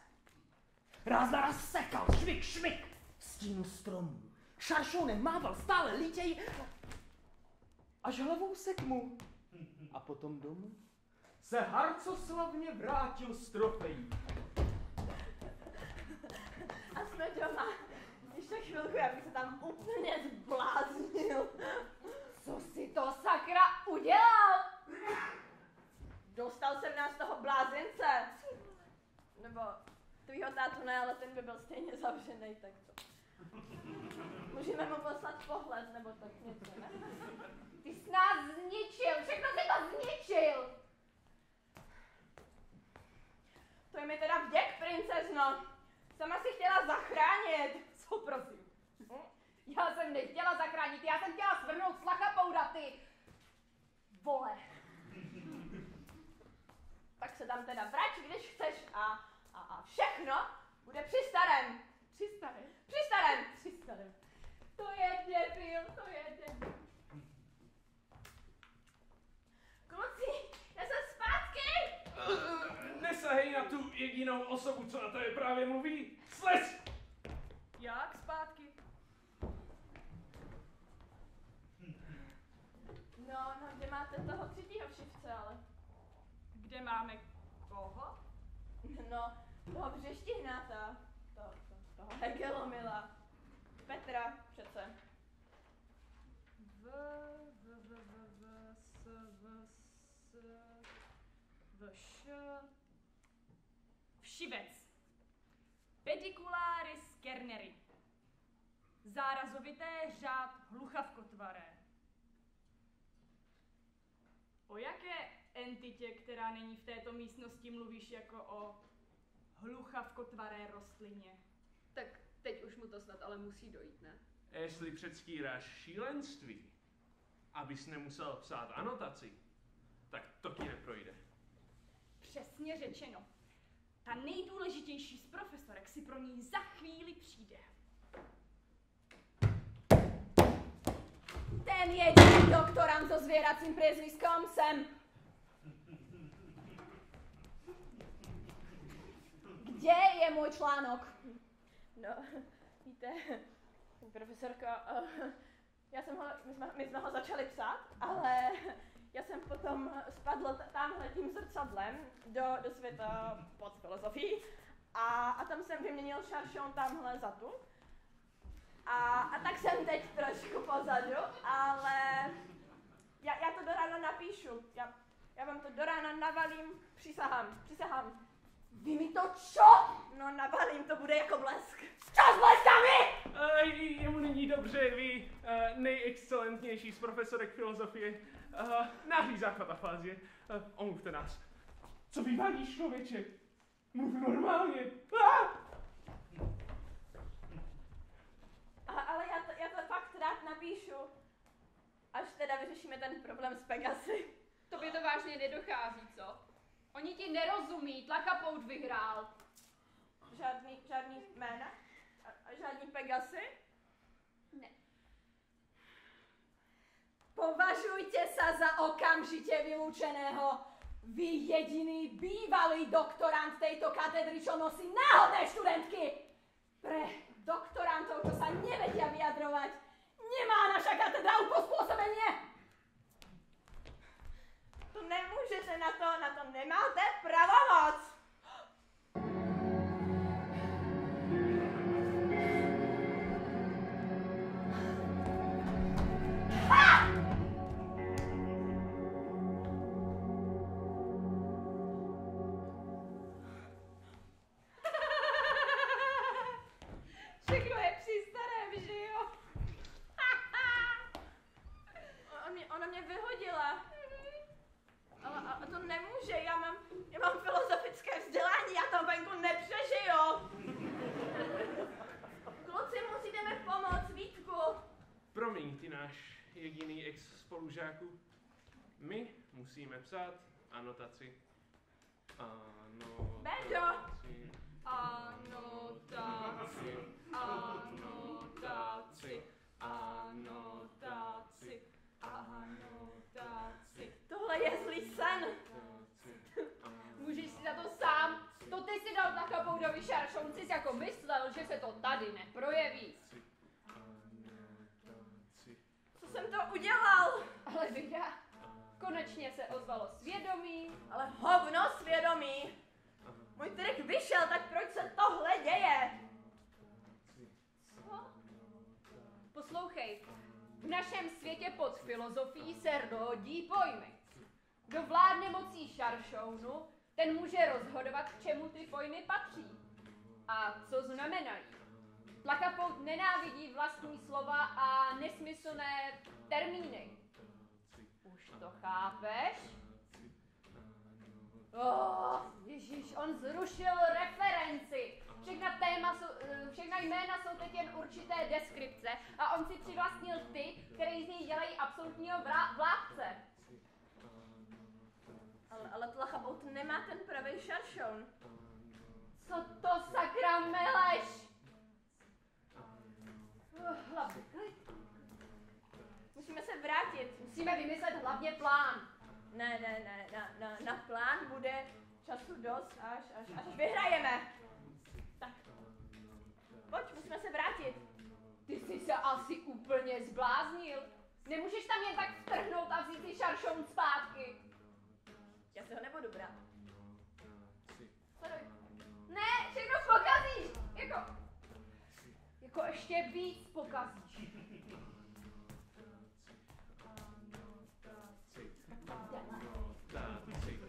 Ráz naraz sekal, švik, švik, stín stromů. Šaršounem mával stále lítěj, až hlavou se k mu. A potom domů se harcoslavně vrátil s trofejí. A jsme doma. Ještě chvilku, já bych se tam úplně zbláznil. Co si to sakra udělal? Dostal jsem nás toho blázince. Nebo tvýho tátu ne, ale ten by byl stejně zavřenej, tak co? Můžeme mu poslat pohled, nebo tak něco, ne? Ty jsi nás zničil, všechno si to zničil! To je mi teda vděk, princezno. Sama si chtěla zachránit. Co prosím? Já jsem nechtěla zachránit, já jsem chtěla svrhnout slachapouda, ty vole. Tak se tam teda vrať, když chceš a všechno bude při starém. Při starém? Při starém. Při starém. To je debil, to je debil. Kluci, já jsem zpátky. Nesahej na tu jedinou osobu, co na tebe právě mluví. Slez! Jak zpátky? No, kde máte toho třetího všivce, ale? Kde máme koho? No, toho břeštihnáta. Toho Hegelomila. Petra přece. Všivec. Pedicularis kerneri. Zárazovité řád hluchavkotvaré. O jaké entitě, která není v této místnosti, mluvíš jako o hluchavkotvaré rostlině? Tak teď už mu to snad ale musí dojít, ne? Jestli předstíráš šílenství, abys nemusel psát anotaci, tak to ti neprojde. Přesně řečeno. Ta nejdůležitější z profesorek si pro ní za chvíli přijde. Ten jediný doktorant so zvieracím priezviskom sem. Kde je můj článok? No, víte, profesorko, my jsme ho začali psát, ale já jsem potom spadl tamhle tím zrcadlem do světa pod filozofií a tam jsem vyměnil šaršon tamhle za tu. A tak jsem teď trošku pozadu, ale já to do rána napíšu. Já vám to do rána navalím, přísahám. Vy mi to čo? No navalím, to bude jako blesk. Čo s bleskami? Jemu není dobře, vy nejexcelentnější z profesorek filozofie. Náhlý záchvat afázie. Omluvte nás. Co vyvádíš, člověče? Mluv normálně. Ale já to fakt rád napíšu. Až teda vyřešíme ten problém s Pegasy. Tobě to vážně nedochází, co? Oni ti nerozumí, Tlakapout vyhrál. Žádný jména? A žádný Pegasy? Ne. Považujte sa za okamžite vylúčeného. Vy jediný bývalý doktorant tejto katedry, čo nosí náhodné študentky. Pre doktorantov, čo sa nevedia vyjadrovať, nemá naša katedra uspôsobenie. To nemôžete, na to nemáte pravomoc. Všechno je při starém, že jo? Ona mě vyhodila. Ale to nemůže, já mám filozofické vzdělání, já to venku nepřežiju. Kluci, musíte mi pomoct, Vítku. Promiň, ty náš jediný ex-spolužáku. My musíme psát anotaci. Bendo! Anotaci. Tohle je zlý sen. Můžeš si za to sám. To ty si dal Tlakapoutovi šaršon, jsi jako myslel, že se to tady neprojeví. Co jsem to udělal? Ale Vida, konečně se ozvalo svědomí. Ale hovno svědomí. Můj trik vyšel, tak proč se tohle děje? Co? Poslouchej, v našem světě pod filozofií se rodí pojmy. Kdo vládne mocí šaršounu, ten může rozhodovat, k čemu ty pojmy patří. A co znamenají. Tlakapout nenávidí vlastní slova a nesmyslné termíny. Už to chápeš? Ježíš, on zrušil referenci. Všechna jména jsou teď jen určité deskripce a on si přivlastnil ty, které z něj dělají absolutního vládce. Ale Tlakapout nemá ten pravý šaršon. Co to sakra meleš? Hlavně klid. Musíme se vrátit. Musíme vymyslet hlavně plán. Ne, na plán bude času dost, až vyhrajeme. Tak, pojď, musíme se vrátit. Ty jsi se asi úplně zbláznil. Nemůžeš tam jen tak vtrhnout a vzít si šaršoun zpátky. Já si ho nebudu brát. Sleduj. Ne, všechno pokazíš. Jako ještě víc pokazíš. Anotaci.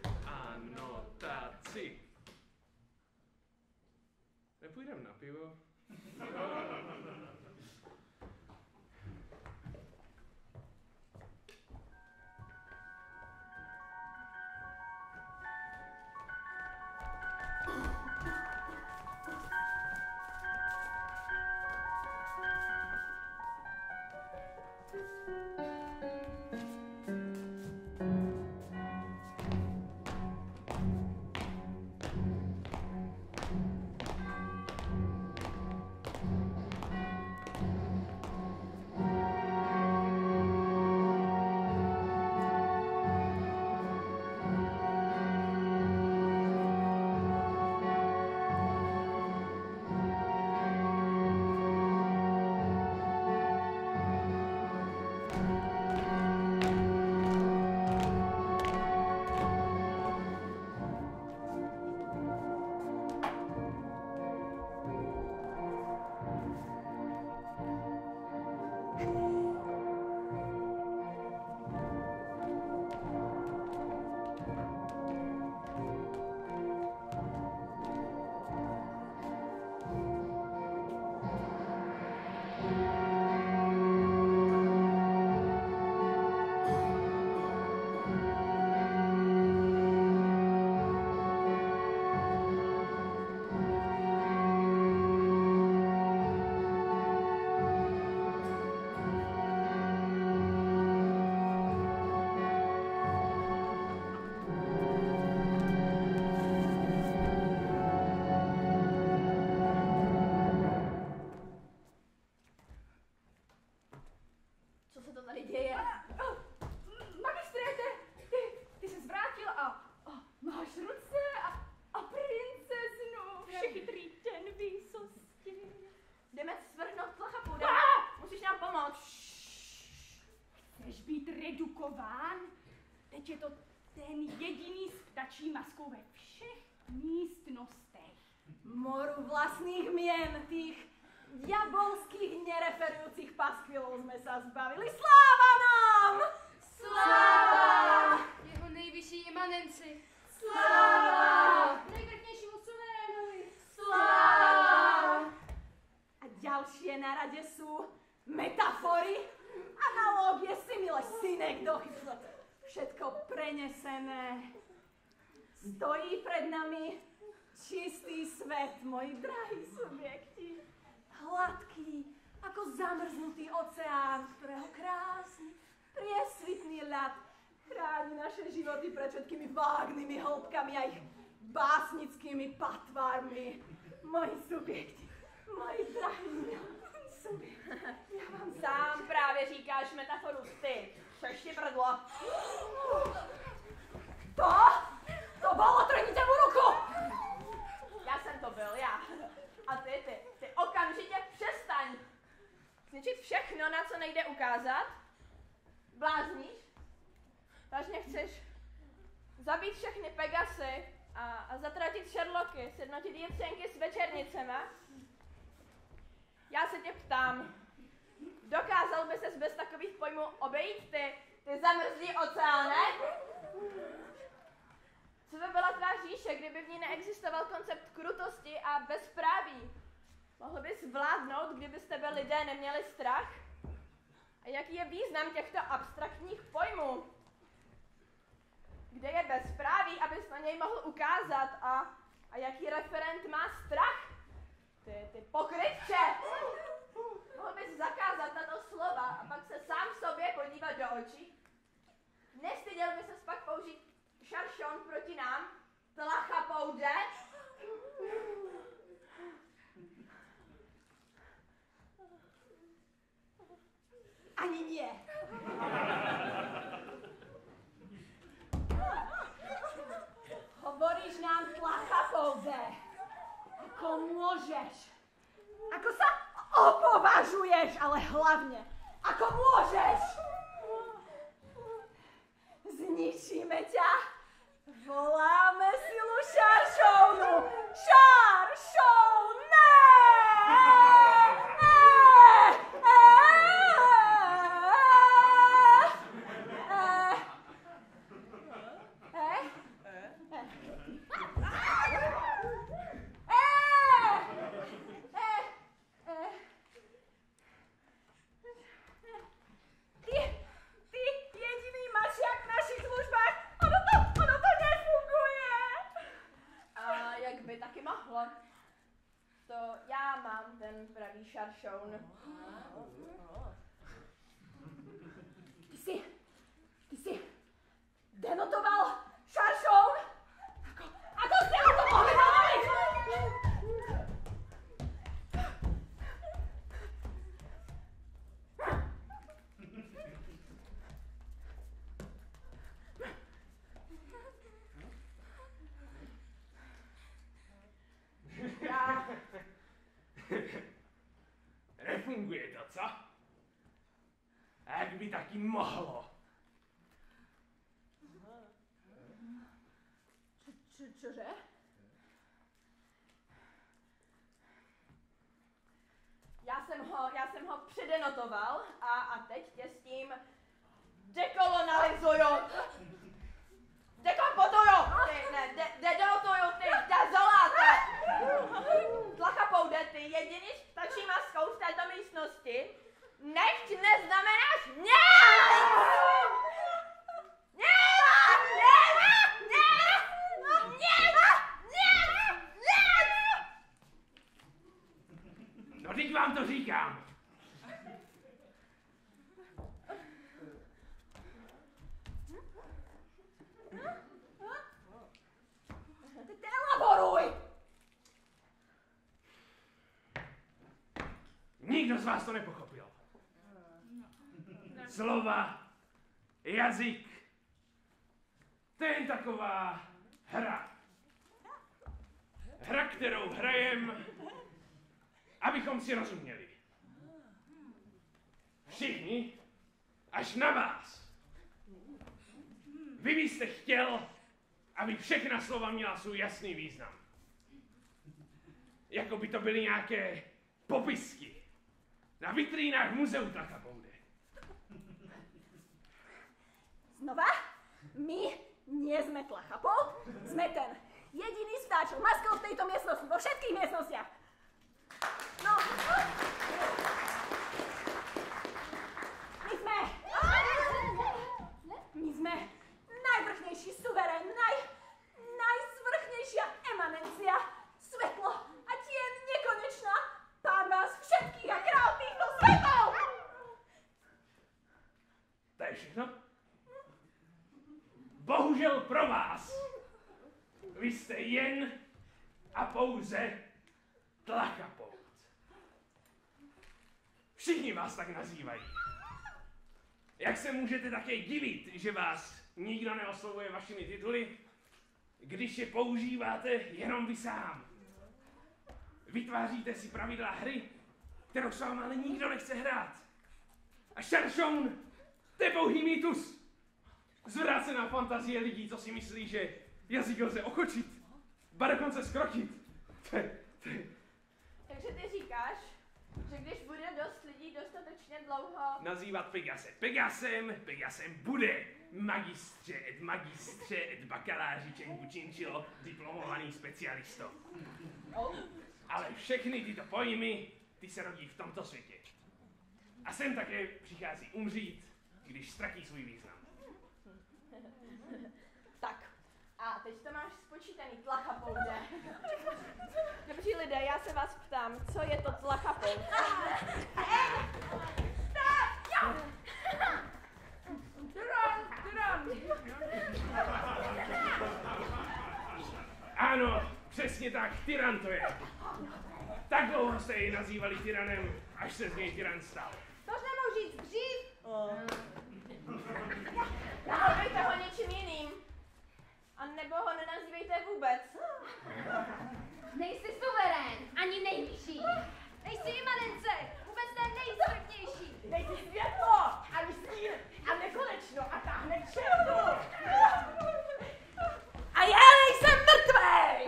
funkován. Teď je to ten jediný s ptačí maskou ve všech místnostech. Moru vlastných mien, tých diabolských nereferujúcich paskvilov sme sa zbavili. Sláva nám! Sláva! Jeho nejvyšší imanenci. Sláva! Nejvrchnějšímu suverénovi. Sláva! A ďalšie na rade sú metafory, analógie, simile, synek do chytla. Všetko prenesené. Stojí pred nami čistý svet, moji drahí subjekti. Hladký, ako zamrznutý oceán, ktorého krásny, priesvitný ľad chráni naše životy pred všetkými vágnymi hĺbkami a ich básnickými patvármi. Moji subjekti, moji drahí subjekti. Já vám sám právě říkáš metaforu ty, šešti prdlo. To bylo, trhníte mu ruku! Já jsem to byl, já. A ty okamžitě přestaň. Zničit všechno, na co nejde ukázat? Blázníš? Vážně chceš zabít všechny Pegasy a zatratit Sherlocky, sjednotit Jitřenky s večernicema? Já se tě ptám, dokázal by ses bez takových pojmů obejít ty zamrzlý oceány? Co by byla tvá říše, kdyby v ní neexistoval koncept krutosti a bezpráví? Mohl bys vládnout, kdyby z tebe lidé neměli strach? A jaký je význam těchto abstraktních pojmů? Kde je bezpráví, abys na něj mohl ukázat? A jaký referent má strach? Ty pokrytče! Mohl bys zakázat tato slova a pak se sám sobě podívat do očí? Nestyděl by ses pak použít šaršon proti nám? Tlachapoude? Ani nie. Hovoríš nám tlachapoude. Ako môžeš? Ako sa opovažuješ, ale hlavne, ako môžeš? Zničíme ťa. Voláme silu Šaršounu. Šaršoun, to já mám ten pravý šaršoun. Ty jsi denotoval šaršoun? Ako jste na to mohli dovolit? Nefunguje to, co? A jak by taky mohlo? Čože? Já jsem ho předenotoval a teď tě s tím dekolonalizuju. Dekompotuju! Denotuju, ty dezoláte! Tlachapoude, ty jediný s ptačí maskou v této místnosti, nechť neznamenáš nic! No teď vám to říkám. Elaboruj! Nikdo z vás to nepochopil. Slova, jazyk, to je jen taková hra. Hra, kterou hrajem, abychom si rozuměli. Všichni, až na vás. Vy byste chtěl, aby všechna slova měla svůj jasný význam. Jako by to byly nějaké popisky na vitrínách muzeu Tlachapoudy. Znova? My nie sme Tlachapoud, sme ten jediný stáčil maskov v tejto miestnosti, vo všetkých miestnostiach. No. My sme najvrchnejší suverén, najzvrchnejšia emanencia, svetlo a tieň nekonečná, pán vás všetkých a král týchto svetov! To je všechno? Bohužel pro vás. Vy jste jen a pouze Tlachapoud. Všichni vás tak nazývají. Jak se můžete také divit, že vás nikdo neoslovuje vašimi tituly, když je používáte jenom vy sám? Vytváříte si pravidla hry, kterou s váma ale nikdo nechce hrát. A Šaršoun, to je pouhý mýtus. Zvrácená fantazie lidí, co si myslí, že jazyk lze ochočit, ba dokonce skrotit. Takže ty říkáš, že když bude dost lidí dostatečně dlouho... Nazývat Pegase Pegasem bude magistře et bakaláři Čengučinčilo, diplomovaný specialisto. Ale všechny tyto pojmy, ty se rodí v tomto světě. A sem také přichází umřít, když ztratí svůj význam. Tak, a teď to máš spočítaný, Tlachapoude. Dobří lidé, já se vás ptám, co je to Tlachapoud? Tyran! Ano, přesně tak, tyran to je. Tak dlouho jste jej nazývali tyranem, až se z něj tyran stal. Tož nemohu říct dřív. Nazývejte ho něčím jiným. A nebo ho nenazývejte vůbec. Nejsi suverén, ani nejvyšší. Nejsi imanence, vůbec ten nejzvrchnější. Nejsi světlo, ani stín, a nekonečno a táhne k čertu. A já nejsem mrtvej!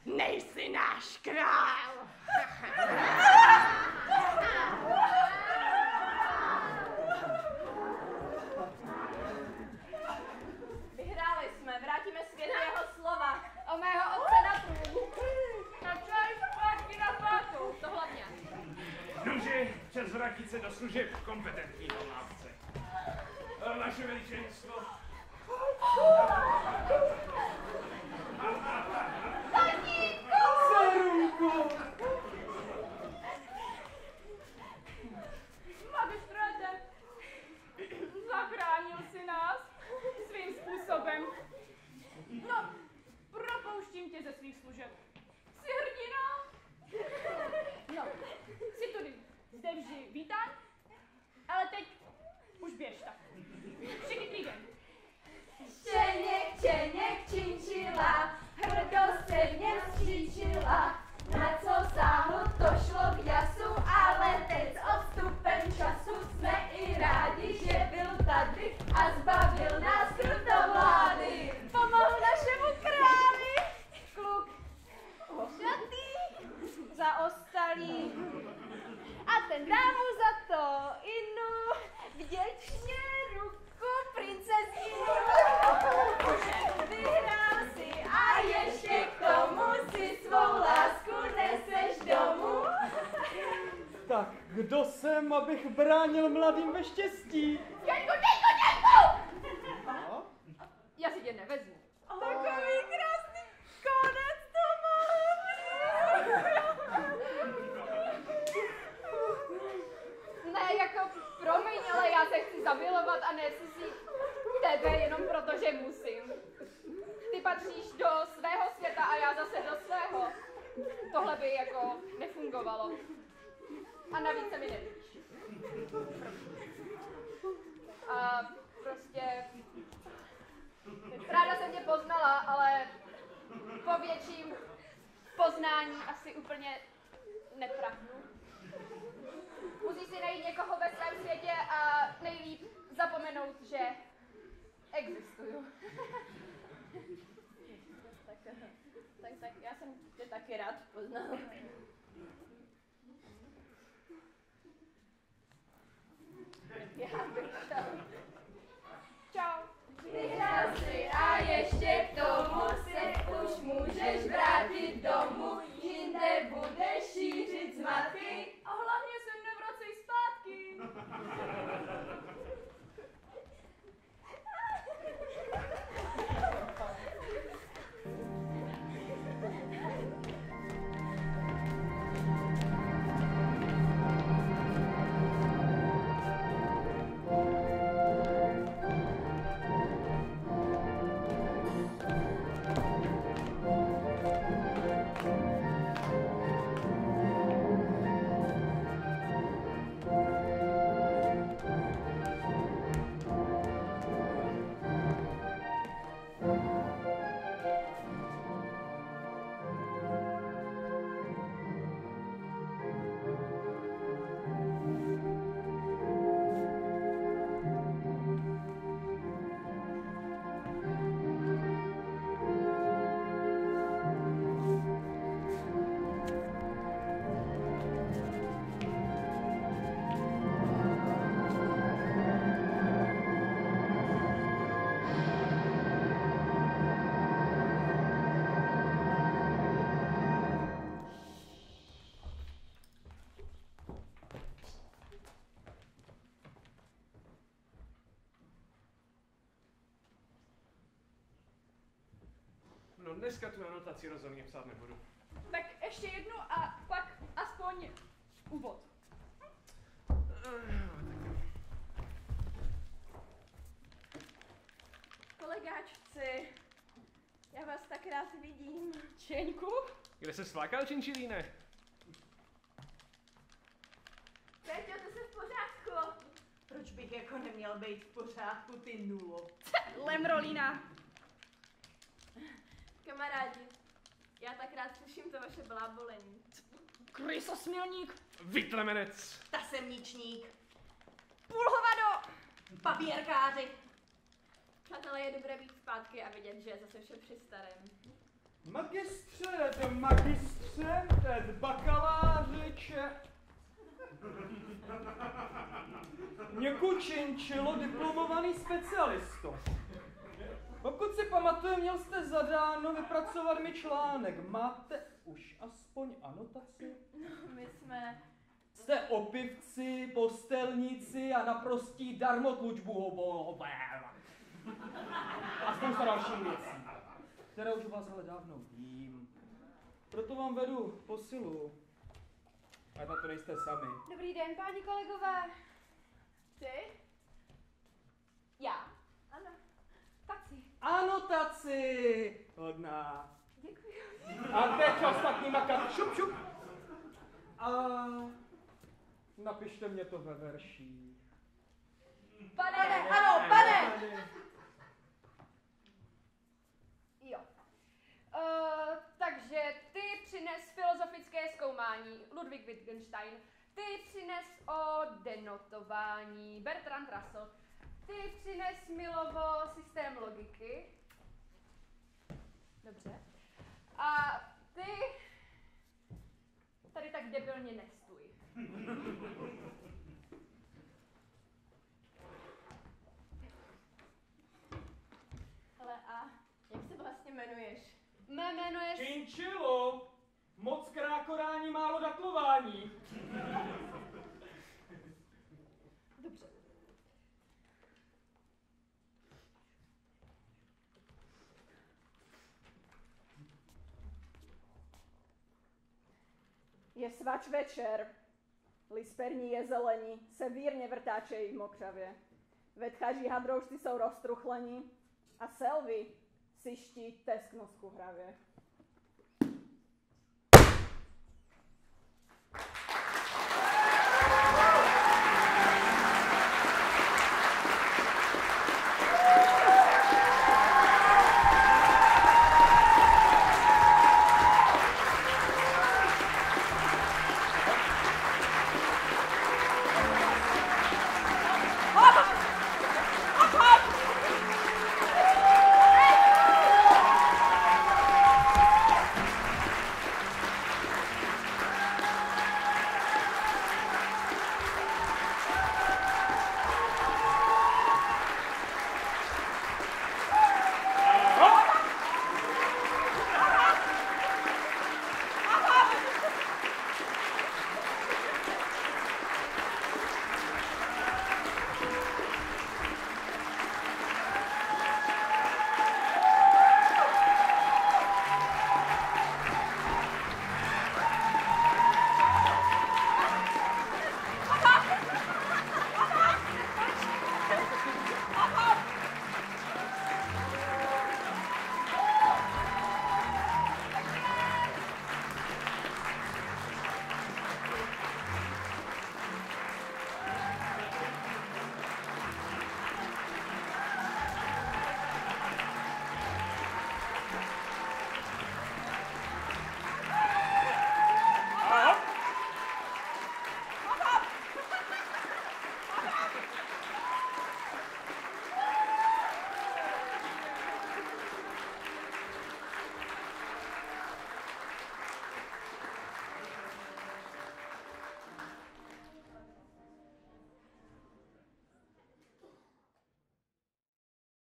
Nejsi náš král! Vyhráli jsme, vrátíme světu jeho slova. O mého otce na trůn. A čaj zpátky na pátou, to hlavně. Nože, čas vrátit se do služeb kompetentního mládce. Vaše veličenstvo. Cerunko! Magistráte, zachránil si nás svým způsobem. No, propouštím tě ze svých služeb. Jsi hrdina? No, jsi tudy zde vždy vítán, ale teď už běž tak. Všichni týden. Čeněk, činčila, hrdost se v něm skříčila. Na co sáhlo, to šlo k jasu, ale teď s odstupem času jsme i rádi, že byl tady a zbavil nás krutovlády. Pomohl našemu králi, kluk ošatý, zaostalý. A ten dá mu za to inu vděčně ruku princezínu. Vyhrál si a ještě k tomu si svou lásku neseš domů. Tak kdo jsem, abych bránil mladým ve štěstí? Děňku! A? Já si tě nevezmu. Takový krásný konec to má. Ne, jako promiň, ale já se chci zamilovat a ne si tebe jenom proto, že musím. Ty patříš do svého světa a já zase do svého. Tohle by jako nefungovalo. A navíc se mi nelíbíš. A prostě... Ráda jsem tě poznala, ale po větším poznání asi úplně netrafnu. Musí si najít někoho ve svém světě a nejlíp zapomenout, že existuju. Tak já jsem tě taky rád poznal. Já bych šel. Čau. Vyhrál si a ještě k tomu se už můžeš vrátit domů, jinde budeš šířit zmatky a hlavně se nevracej zpátky. No dneska tu anotaci rozhodně psát nebudu. Tak ještě jednu a pak aspoň úvod. Kolegáčci, já vás tak rád vidím. Čeňku? Kde se svlákal, činčilíne? Péťo, to jsi v pořádku. Proč bych jako neměl být v pořádku, ty nulo? Lemrolína. Kamarádi, já tak rád slyším to vaše blábolení. Krysosmilník. Vytlemenec! Tasemničník, Půlhovado. papírkáři. Přátelé, je dobré být zpátky a vidět, že je zase vše při starém. Magistře, bakalářiče. Něku činčilo diplomovaný specialisto. Pokud si pamatuje, měl jste zadáno vypracovat mi článek. Máte už aspoň anotaci? My jsme... Jste opivci, postelníci a naprostí darmotlučbuhobové. A spousta dalších věcí, které už u vás ale dávno vím. Proto vám vedu posilu. A na to nejste sami. Dobrý den, páni kolegové. Ty? Já. Ano. Taci. Anotaci! Hodná. Děkuji. A teď ostatní makat. Šup, šup. A napište mě to ve verších. Pane, Ano, pane! Jo. Takže ty přines filozofické zkoumání Ludwig Wittgenstein, ty přines o denotování Bertrand Russell, ty přines Millovo systém logiky. Dobře. A ty tady tak debilně nestůj. Ale a jak se vlastně jmenuješ? Mé jméno je... Činčilo! Moc krákorání, málo datlování. Dobře. Je svač večer. Lisperní jezelení se vírně vrtáčejí v mokřavě. Vetchaří hadroušci jsou roztruchlení a selvy si štít teskno skuhravě.